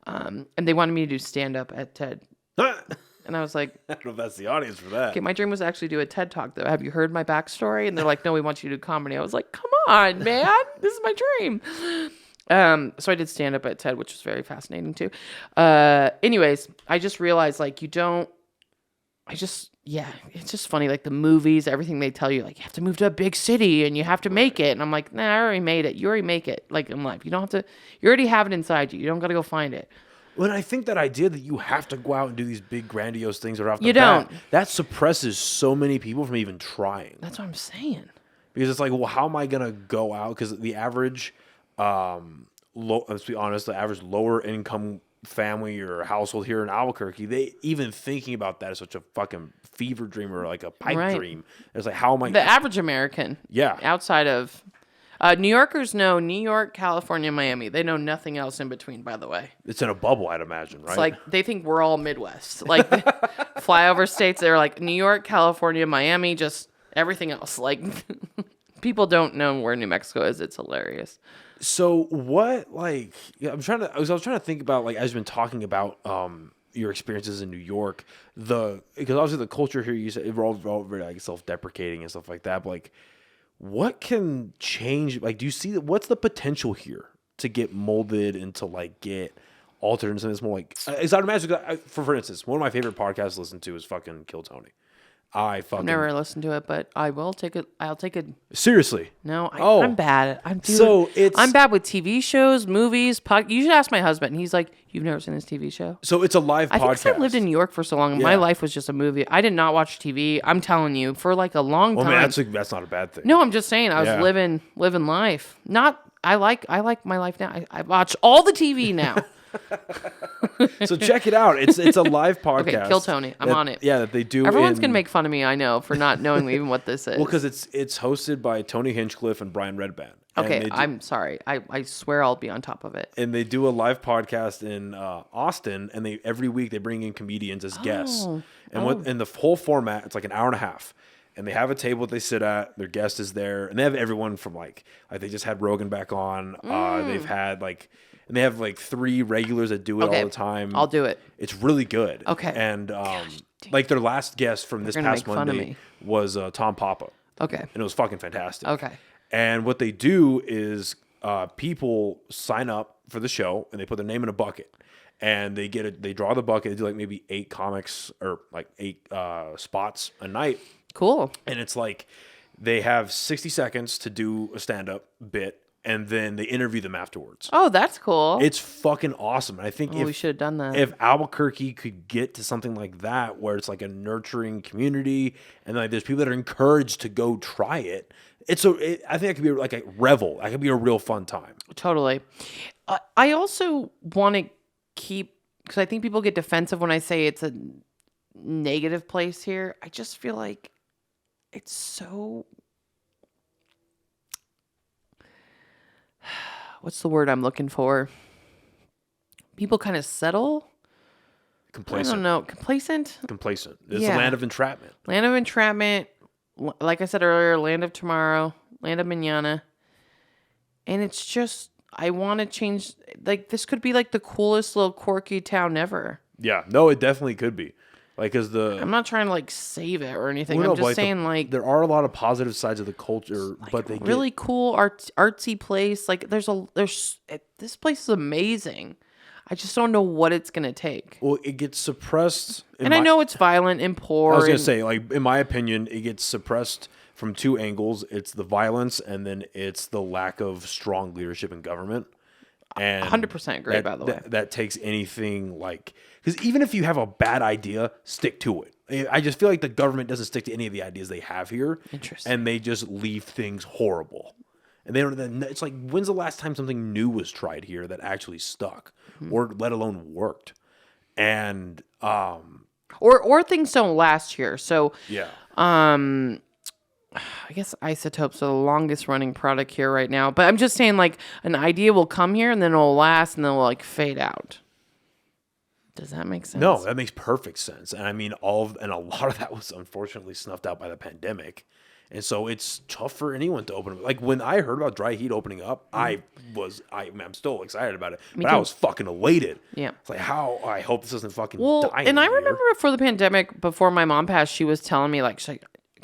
And they wanted me to do stand up at TED. And I was like, I don't know if that's the audience for that. okay, my dream was actually do a TED Talk, though. Have you heard my backstory? And they're like, no, we want you to do comedy. I was like, come on, man. This is my dream. So I did stand up at TED, which was very fascinating, too. Anyways, I just realized, like, it's just funny. Like, the movies, everything they tell you, like, you have to move to a big city and you have to make it. And I'm like, nah, I already made it. You already make it, like, in life. You don't have to, you already have it inside you. You don't got to go find it. Well, I think that idea that you have to go out and do these big grandiose things right off the You bat, don't. that suppresses so many people from even trying. That's what I'm saying. Because it's like, well, how am I going to go out? Because the average, let's be honest, the average lower income family or household here in Albuquerque, they even thinking about that is such a fucking fever dream or like a pipe dream. It's like, how am I? The average American. Yeah. Outside of New Yorkers know New York, California, Miami. They know nothing else in between, by the way. It's in a bubble, I'd imagine, right? It's like they think we're all Midwest. Like flyover states, they're like New York, California, Miami, just everything else. Like people don't know where New Mexico is. It's hilarious. So what, like, yeah, I was trying to think about, like, as you've been talking about your experiences in New York, because obviously the culture here, you said, we're all very like self-deprecating and stuff like that. But like, what can change? Like, do you see what's the potential here to get molded and to like get altered into something that's more like? It's not imagine. For instance, one of my favorite podcasts to listen to is fucking Kill Tony. I've never listened to it, but I will take it. I'll take it. Seriously? No, I'm bad. I'm bad with TV shows, movies. You should ask my husband. He's like, you've never seen this TV show? So it's a live podcast. I think I lived in New York for so long. And my life was just a movie. I did not watch TV. I'm telling you, for like a long time. Man, that's not a bad thing. No, I'm just saying I was living life. I like my life now. I watch all the TV now. So check it out. It's a live podcast. Okay, Kill Tony. I'm on it. Yeah, that they do. Everyone's gonna make fun of me, I know, for not knowing even what this is. Well, because it's hosted by Tony Hinchcliffe and Brian Redband. Okay, I'm sorry. I swear I'll be on top of it. And they do a live podcast in Austin, and every week they bring in comedians as guests. And the whole format, it's like an hour and a half. And they have a table that they sit at. Their guest is there, and they have everyone from like they just had Rogan back on. They've had and they have like 3 regulars that do it all the time. I'll do it. It's really good. Okay. And like their last guest from this past Monday was Tom Papa. Okay. And it was fucking fantastic. Okay. And what they do is people sign up for the show and they put their name in a bucket. And they draw the bucket. They do like maybe 8 comics or like 8 spots a night. Cool. And it's like they have 60 seconds to do a stand-up bit, and then they interview them afterwards. Oh, that's cool. It's fucking awesome. And I think we should have done that. If Albuquerque could get to something like that, where it's like a nurturing community, and like there's people that are encouraged to go try it, I think it could be like a revel. That could be a real fun time. Totally. I also want to keep, because I think people get defensive when I say it's a negative place here. I just feel like it's so, what's the word I'm looking for? People kind of settle. Complacent. I don't know. Complacent? Complacent. It's a land of entrapment. Land of entrapment. Like I said earlier, land of tomorrow, land of mañana. And it's just, I want to change. Like, this could be like the coolest little quirky town ever. Yeah. No, it definitely could be. Like, cause I'm not trying to like save it or anything. I'm just saying there are a lot of positive sides of the culture, like but they really cool artsy place. Like this place is amazing. I just don't know what it's gonna take. Well, it gets suppressed, and I know it's violent and poor. I was gonna say, like, in my opinion, it gets suppressed from 2 angles. It's the violence, and then it's the lack of strong leadership in government. And 100% agree, by the way. That takes anything like... Because even if you have a bad idea, stick to it. I just feel like the government doesn't stick to any of the ideas they have here. Interesting. And they just leave things horrible. And it's like, when's the last time something new was tried here that actually stuck? Or let alone worked? And... Or things don't last here. So... Yeah. I guess isotopes are the longest running product here right now. But I'm just saying, like, an idea will come here and then it'll last and then it'll like fade out. Does that make sense? No, that makes perfect sense. And I mean, a lot of that was unfortunately snuffed out by the pandemic. And so it's tough for anyone to open. Like when I heard about Dry Heat opening up, I'm still excited about it. But I was fucking elated. Yeah. It's like, I hope this doesn't fucking die. And I remember before the pandemic, before my mom passed, she was telling me, like,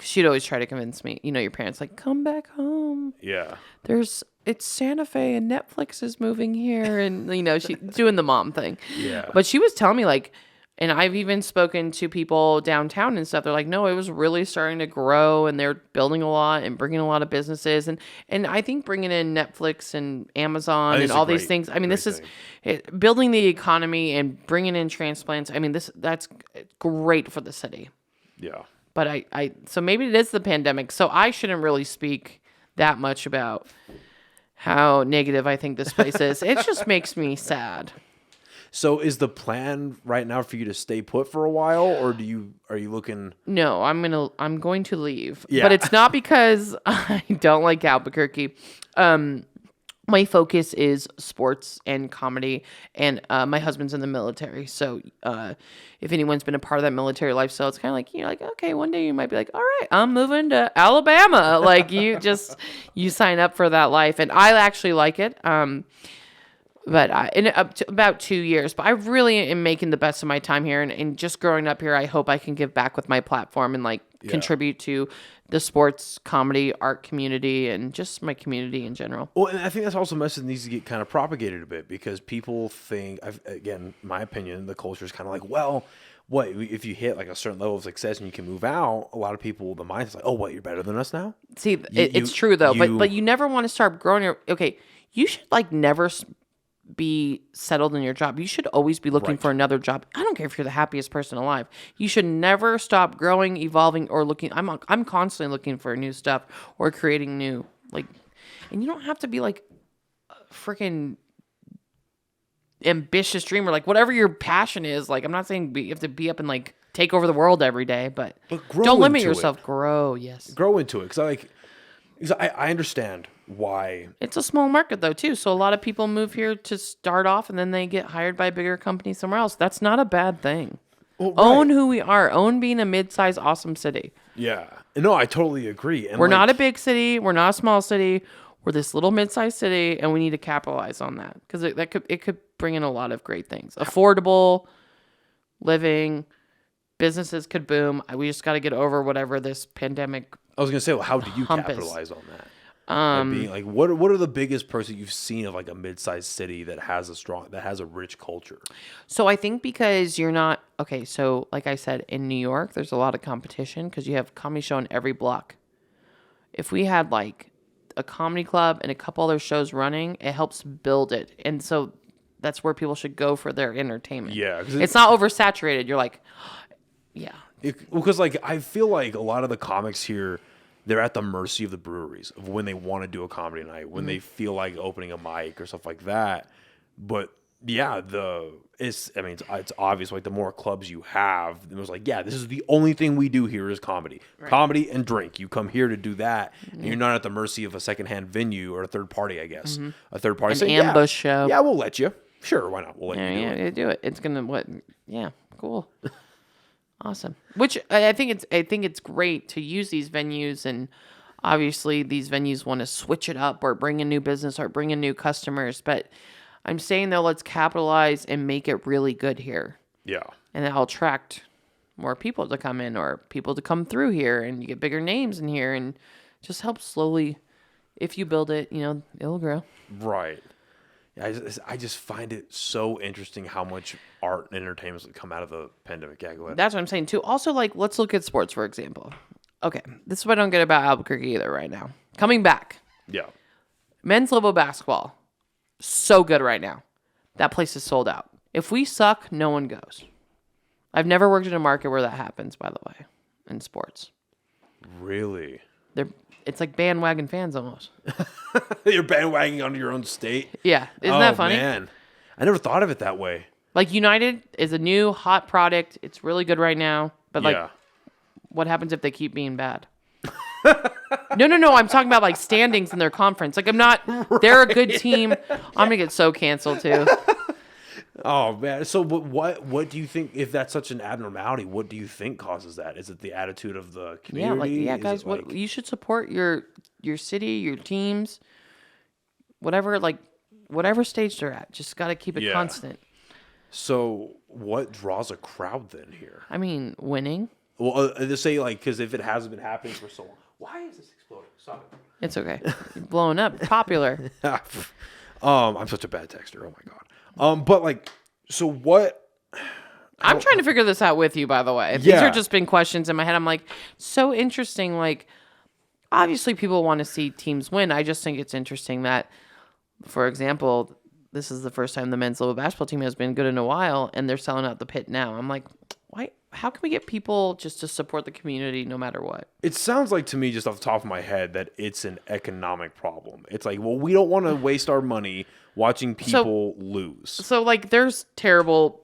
she'd always try to convince me, your parents, like, come back home. Yeah. It's Santa Fe and Netflix is moving here. And, she's doing the mom thing. Yeah. But she was telling me, like, and I've even spoken to people downtown and stuff. They're like, no, it was really starting to grow and they're building a lot and bringing a lot of businesses. And I think bringing in Netflix and Amazon and all these things. I mean, this is building the economy and bringing in transplants. I mean, that's great for the city. Yeah. But so maybe it is the pandemic. So I shouldn't really speak that much about how negative I think this place is. It just makes me sad. So is the plan right now for you to stay put for a while, or are you looking? No, I'm going to leave. Yeah. But it's not because I don't like Albuquerque. My focus is sports and comedy, and my husband's in the military. So if anyone's been a part of that military lifestyle, it's kind of like, like, okay, one day you might be like, all right, I'm moving to Alabama. Like you sign up for that life. And I actually like it. But in up to about 2 years, but I really am making the best of my time here, and just growing up here, I hope I can give back with my platform and contribute to the sports, comedy, art community, and just my community in general. Well, and I think that's also a message that needs to get kind of propagated a bit, because people think, again, my opinion, the culture is kind of like, well, what if you hit like a certain level of success and you can move out? A lot of people, the mindset's like, oh, what, you're better than us now? See, it's true though, but you never want to start growing. Okay, you should never be settled in your job. You should always be looking for another job. I don't care if you're the happiest person alive. You should never stop growing, evolving, or looking. I'm constantly looking for new stuff or creating new, and you don't have to be like a freaking ambitious dreamer, whatever your passion is. I'm not saying you have to be up and take over the world every day, but don't limit yourself. Grow, yes. Grow into it, because I understand why. It's a small market though too, so a lot of people move here to start off and then they get hired by a bigger company somewhere else. That's not a bad thing. Well, right. Own who we are. Own being a mid-sized awesome city. Yeah. No, I totally agree. And we're not a big city. We're not a small city. We're this little mid-sized city, and we need to capitalize on that, because it could bring in a lot of great things. Affordable living, businesses could boom. We just got to get over whatever this pandemic. I was gonna say, well, how do you capitalize on that? What are the biggest perks that you've seen of a mid-sized city that has a rich culture? So I think because you're not okay. So like I said, in New York, there's a lot of competition because you have a comedy show in every block. If we had a comedy club and a couple other shows running, it helps build it, and so that's where people should go for their entertainment. Yeah, it's not oversaturated. You're yeah. Because I feel like a lot of the comics here, they're at the mercy of the breweries of when they want to do a comedy night, when they feel like opening a mic or stuff like that. But yeah, it's obvious. The more clubs you have, it was this is the only thing we do here is comedy, comedy and drink. You come here to do that, and you're not at the mercy of a secondhand venue or a third party. I guess a third party, an ambush show. Yeah, we'll let you. Sure, why not? We'll let you do it. It's gonna Yeah, cool. Awesome. Which I think it's great to use these venues, and obviously these venues want to switch it up or bring in new business or bring in new customers. But I'm saying though, let's capitalize and make it really good here. Yeah. And that'll attract more people to come in or people to come through here, and you get bigger names in here, and just help slowly. If you build it, it'll grow. Right. I just find it so interesting how much art and entertainment has come out of the pandemic. Yeah, go ahead. That's what I'm saying too. Also, let's look at sports, for example. Okay, this is what I don't get about Albuquerque either right now. Coming back. Yeah. Men's level basketball. So good right now. That place is sold out. If we suck, no one goes. I've never worked in a market where that happens, by the way, in sports. Really? It's like bandwagon fans almost. You're bandwagoning onto your own state? Yeah. Isn't that funny? Man. I never thought of it that way. United is a new hot product. It's really good right now. But what happens if they keep being bad? No. I'm talking about standings in their conference. I'm not. Right. They're a good team. I'm gonna get so canceled too. Oh man. So what do you think, if that's such an abnormality, what do you think causes that? Is it the attitude of the community? Yeah, Is guys, it like, you should support your city, your teams, whatever stage they're at. Just got to keep it constant. So what draws a crowd then here? I mean, winning. Well, to say like, because if it hasn't been happening for so long, why is this exploding? Stop it. It's okay. You're blowing up. Popular. I'm such a bad texter. Oh my god. But like, so what? I'm trying to figure this out with you, by the way. These are just been questions in my head. I'm like, so interesting. Like, obviously people want to see teams win. I just think it's interesting that, for example, this is the first time the men's level basketball team has been good in a while, and they're selling out the pit now. I'm like, why? How can we get people just to support the community no matter what? It sounds like to me, just off the top of my head, that it's an economic problem. It's like, well, we don't want to waste our money watching people lose. So, like, there's terrible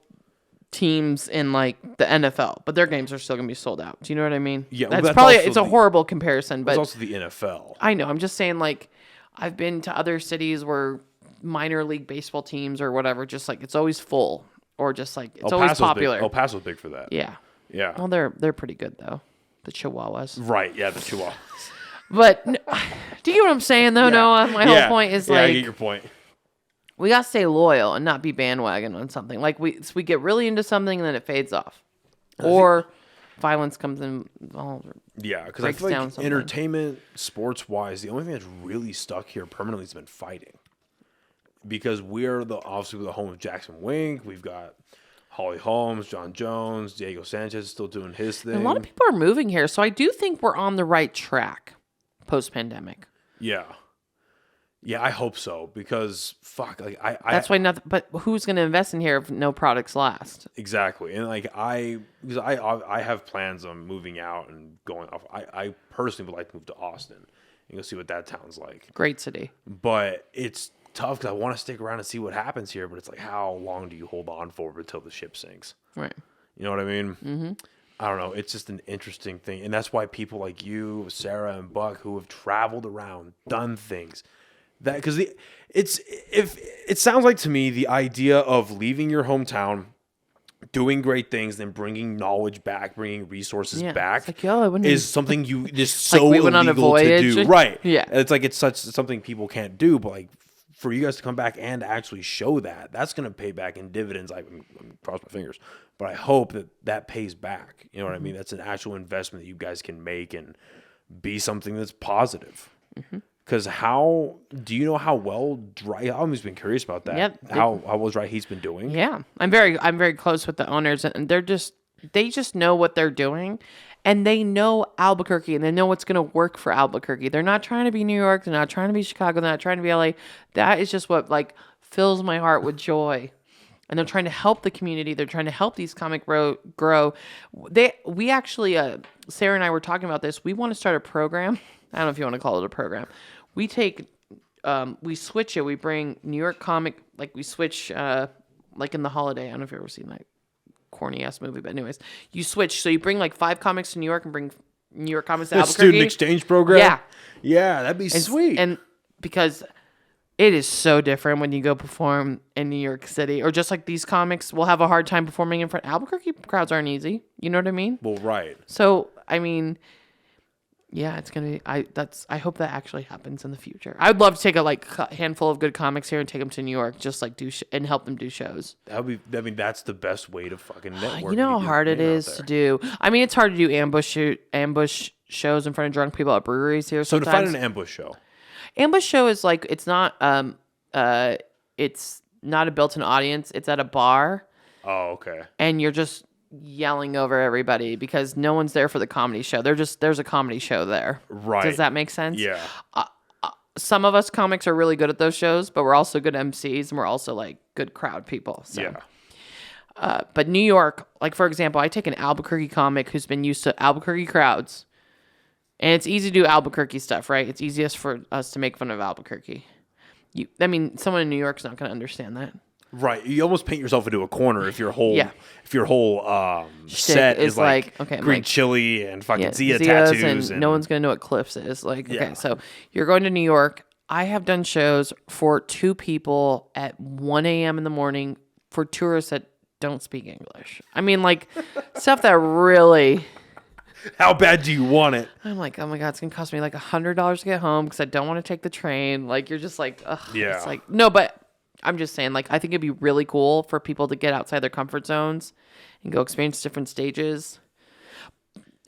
teams in, like, the NFL, but their games are still going to be sold out. Do you know what I mean? Yeah. That's probably, it's a horrible comparison, but it's also the NFL. I know. I'm just saying, like, I've been to other cities where minor league baseball teams or whatever, just like, it's always full. Or just like it's always popular. El Paso's big for that. Yeah. Yeah. Well, they're pretty good though. The Chihuahuas. Right. Yeah, the Chihuahua. But do you get what I'm saying though, Noah? My whole point is like, I get your point. We gotta stay loyal and not be bandwagon on something. Like we get really into something and then it fades off, or violence comes in. Yeah, because I feel like entertainment, sports wise, the only thing that's really stuck here permanently has been fighting. Because we're obviously the home of Jackson Wink. We've got Holly Holmes, John Jones, Diego Sanchez still doing his thing. And a lot of people are moving here, so I do think we're on the right track post-pandemic. Yeah, I hope so, because fuck, like that's why nothing. But who's going to invest in here if no products last? Exactly, and like because I have plans on moving out and going off. I personally would like to move to Austin and go see what that town's like. Great city, but it's tough because I want to stick around and see what happens here, but it's like, how long do you hold on for until the ship sinks? Right. You know what I mean? Mm-hmm. I don't know. It's just an interesting thing, and that's why people like you, Sarah, and Buck, who have traveled around, done things, that because it sounds like to me the idea of leaving your hometown, doing great things, then bringing knowledge back, bringing resources back, like, is something you just so like we went on a voyage to do, right? Yeah, and it's like it's something people can't do, but like, for you guys to come back and actually show that's going to pay back in dividends. I'm cross my fingers, but I hope that pays back. You know what I mean? That's an actual investment that you guys can make and be something that's positive. Because how do you know how well Dry? I've always been curious about that. Yep. How well Dry Heat's been doing? Yeah, I'm very close with the owners, and they just know what they're doing. And they know Albuquerque, and they know what's going to work for Albuquerque. They're not trying to be New York. They're not trying to be Chicago. They're not trying to be LA. That is just what like fills my heart with joy. And they're trying to help the community. They're trying to help these comic grow. We actually, Sarah and I were talking about this. We want to start a program. I don't know if you want to call it a program. We switch it. We bring New York comic, like we switch, like in The Holiday. I don't know if you've ever seen that corny ass movie, but anyways, you switch. So you bring like 5 comics to New York and bring New York comics to Albuquerque. Student exchange program. Yeah, that'd be sweet. And because it is so different when you go perform in New York City, or just like these comics will have a hard time performing in front. Albuquerque crowds aren't easy. You know what I mean? Well, right. So I mean, yeah, it's gonna be. I hope that actually happens in the future. I'd love to take a handful of good comics here and take them to New York, just like and help them do shows. That would be. I mean, that's the best way to fucking network. You know how hard it is to do. I mean, it's hard to do ambush shows in front of drunk people at breweries here. So sometimes. define an ambush show. Ambush show is like it's not a built-in audience. It's at a bar. Oh, okay. And you're just yelling over everybody because no one's there for the comedy show. There's a comedy show there. Right. Does that make sense? Yeah. Some of us comics are really good at those shows, but we're also good MCs and we're also like good crowd people. So. Yeah. But New York, like for example, I take an Albuquerque comic who's been used to Albuquerque crowds, and it's easy to do Albuquerque stuff, right? It's easiest for us to make fun of Albuquerque. Someone in New York's not going to understand that. Right, you almost paint yourself into a corner if your whole set is like green chili and fucking Zia tattoos, and no one's gonna know what Cliffs is. Like, okay, so you're going to New York. I have done shows for 2 people at 1 a.m. in the morning for tourists that don't speak English. I mean, like, stuff that really... How bad do you want it? I'm like, oh my God, it's going to cost me like $100 to get home because I don't want to take the train. Like, you're just like, ugh. Yeah. It's like, no, but I'm just saying, like, I think it'd be really cool for people to get outside their comfort zones and go experience different stages.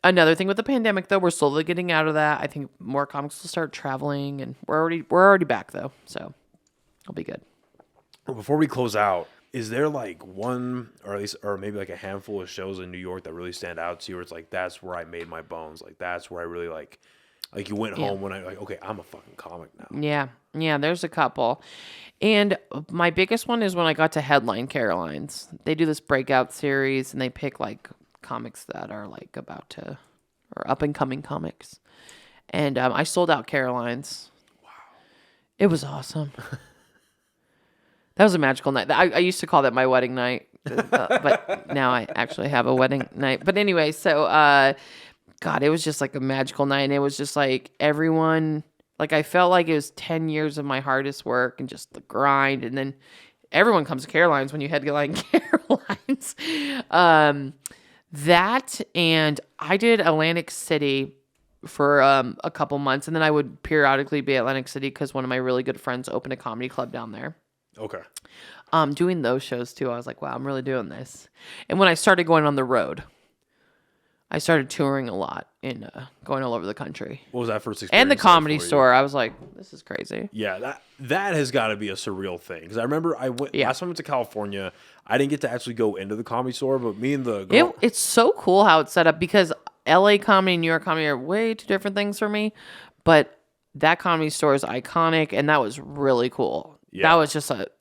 Another thing with the pandemic, though, we're slowly getting out of that. I think more comics will start traveling, and we're already back, though. So it'll be good. Well, before we close out, is there like one, or at least, or maybe like a handful of shows in New York that really stand out to you? Where it's like, that's where I made my bones. Like, that's where I really like you went home when I like, okay, I'm a fucking comic now. Yeah, there's a couple. And my biggest one is when I got to headline Caroline's. They do this breakout series, and they pick like comics that are like about to, or up and coming comics. And I sold out Caroline's. Wow. It was awesome. That was a magical night. I used to call that my wedding night, but now I actually have a wedding night. But anyway, so, God, it was just like a magical night. And it was just like everyone, like I felt like it was 10 years of my hardest work and just the grind. And then everyone comes to Caroline's when you headline Caroline's. That, and I did Atlantic City for a couple months. And then I would periodically be at Atlantic City because one of my really good friends opened a comedy club down there. Okay. Doing those shows too, I was like, wow, I'm really doing this. And when I started going on the road, I started touring a lot and going all over the country. What was that first experience? And the Comedy Store. I was like, this is crazy. Yeah, that has got to be a surreal thing. Because I remember last time I went to California, I didn't get to actually go into the Comedy Store, but me and the girl... It's so cool how it's set up because LA comedy and New York comedy are way two different things for me. But that Comedy Store is iconic, and that was really cool. Yeah.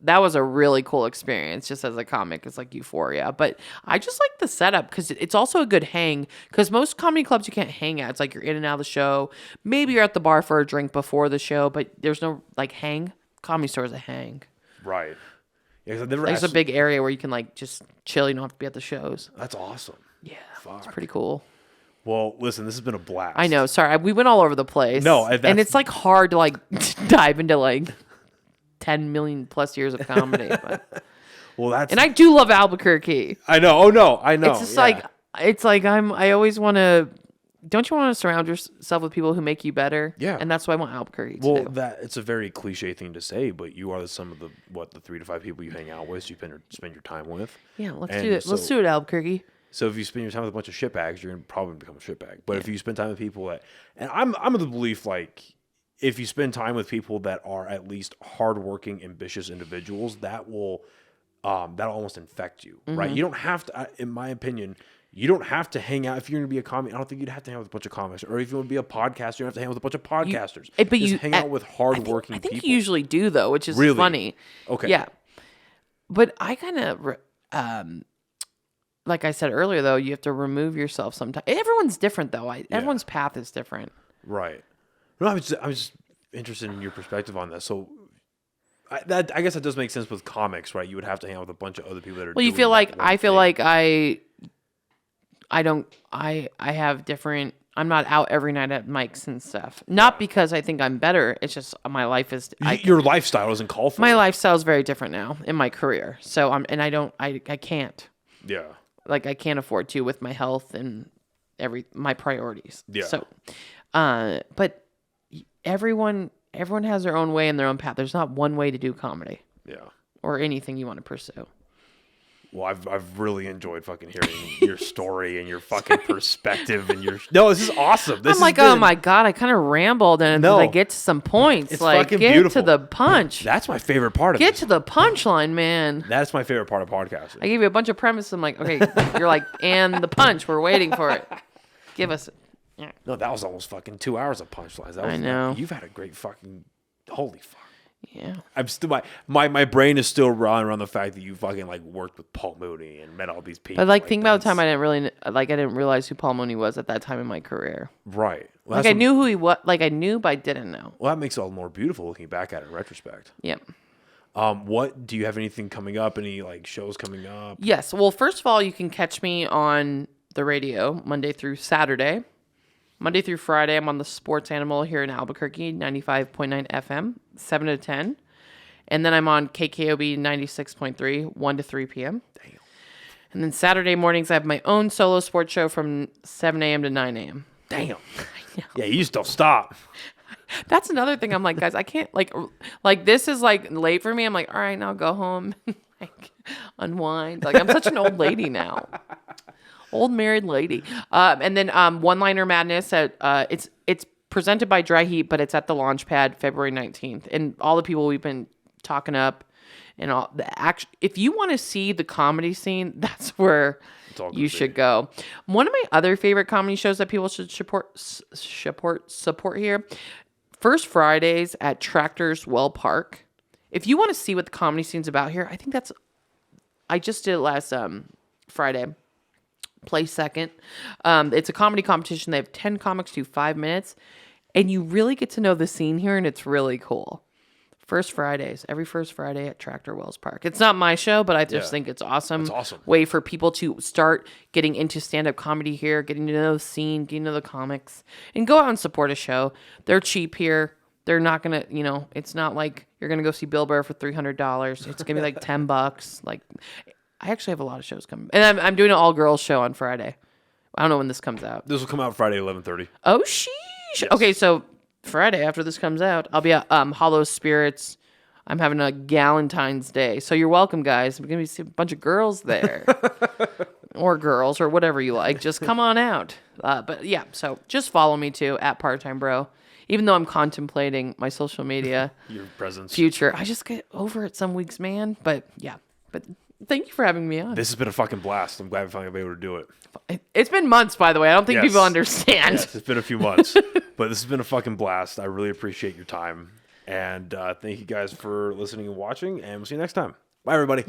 That was a really cool experience just as a comic. It's like euphoria. But I just like the setup because it's also a good hang. Because most comedy clubs you can't hang at. It's like you're in and out of the show. Maybe you're at the bar for a drink before the show, but there's no like hang. Comedy Store is a hang. Right. Yeah, there's a big area where you can like just chill. You don't have to be at the shows. That's awesome. Yeah. It's pretty cool. Well, listen, this has been a blast. I know. Sorry. We went all over the place. No. And it's like hard to like dive into like 10 million plus years of comedy. But. Well, and I do love Albuquerque. I know. Oh no, I know. It's just I always want to. Don't you want to surround yourself with people who make you better? Yeah. And that's what I want Albuquerque to do. Well, it's a very cliche thing to say, but you are some of the 3 to 5 people you hang out with, you spend your time with. Yeah, let's do it. Let's do it, Albuquerque. So if you spend your time with a bunch of shitbags, you're gonna probably become a shitbag. But if you spend time with people that, and I'm of the belief like, if you spend time with people that are at least hardworking, ambitious individuals, that'll almost infect you, right? You don't have to, in my opinion, you don't have to hang out if you're going to be a comic. I don't think you'd have to hang out with a bunch of comics, or if you want to be a podcaster, you don't have to hang out with a bunch of podcasters. But you hang out with hardworking people. I think you usually do though, which is really funny. Okay, yeah. But I kind of, like I said earlier, though, you have to remove yourself sometimes. Everyone's different, though. Everyone's path is different. Right. No, I'm just interested in your perspective on this. So, I guess that does make sense with comics, right? You would have to hang out with a bunch of other people that are. Well, you feel like I feel like I have different. I'm not out every night at mics and stuff. Not because I think I'm better. It's just my life is. Your lifestyle doesn't call for it. My lifestyle is very different now in my career. So I can't. Yeah. Like I can't afford to with my health and my priorities. Yeah. So, but. Everyone has their own way and their own path. There's not one way to do comedy. Yeah. Or anything you want to pursue. Well, I've really enjoyed fucking hearing your story and your fucking perspective and No, this is awesome. Oh my God, I kind of rambled and I get to some points. It's like fucking get beautiful. to the punch. That's my favorite part of it. Get to the punchline, man. That's my favorite part of podcasting. I gave you a bunch of premises. I'm like, okay, you're like, and the punch. We're waiting for it. Give us it. Yeah. No, that was almost fucking 2 hours of punchlines. I know. You've had a great fucking. Holy fuck. Yeah. I'm still my brain is still running around the fact that you fucking like worked with Paul Mooney and met all these people. But think about the time I didn't realize who Paul Mooney was at that time in my career. Right. Well, I knew who he was. Like I knew, but I didn't know. Well, that makes it all more beautiful looking back at it in retrospect. Yep. What do you have anything coming up? Any like shows coming up? Yes. Well, first of all, you can catch me on the radio Monday through Saturday. Monday through Friday, I'm on the Sports Animal here in Albuquerque, 95.9 FM, 7 to 10. And then I'm on KKOB 96.3, 1 to 3 p.m. Damn. And then Saturday mornings, I have my own solo sports show from 7 a.m. to 9 a.m. Damn. Yeah, you just don't stop. That's another thing. I'm like, guys, I can't like this is like late for me. I'm like, all right, now go home, like unwind. Like I'm such an old lady now, old married lady. And then One Liner Madness at it's presented by Dry Heat, but it's at the Launchpad February 19th, and all the people we've been talking up and all the action. If you want to see the comedy scene, that's where you should go. One of my other favorite comedy shows that people should support here. First Fridays at Tractors Well Park. If you want to see what the comedy scene's about here, I just did it last Friday. Play second. It's a comedy competition. They have 10 comics do 5 minutes, and you really get to know the scene here, and it's really cool. First Fridays, every first Friday at Tractor Wells Park. It's not my show, but I just think it's awesome. It's awesome. Way for people to start getting into stand-up comedy here, getting to know the scene, getting to know the comics, and go out and support a show. They're cheap here. They're not going to, it's not like you're going to go see Bill Burr for $300. It's going to be like $10. Like, I actually have a lot of shows coming. And I'm doing an all-girls show on Friday. I don't know when this comes out. This will come out Friday, 11:30. Oh, sheesh. Yes. Okay, so Friday after this comes out, I'll be at Hollow Spirits. I'm having a Galentine's Day. So you're welcome, guys. We're going to see a bunch of girls there. Or girls, or whatever you like. Just come on out. But yeah, so just follow me too, at Part-Time Bro. Even though I'm contemplating my social media Your presence. future. I just get over it some weeks, man. But yeah. But thank you for having me on. This has been a fucking blast. I'm glad we finally been able to do it. It's been months, by the way. I don't think people understand. Yes, it's been a few months. But this has been a fucking blast. I really appreciate your time. And thank you guys for listening and watching. And we'll see you next time. Bye, everybody.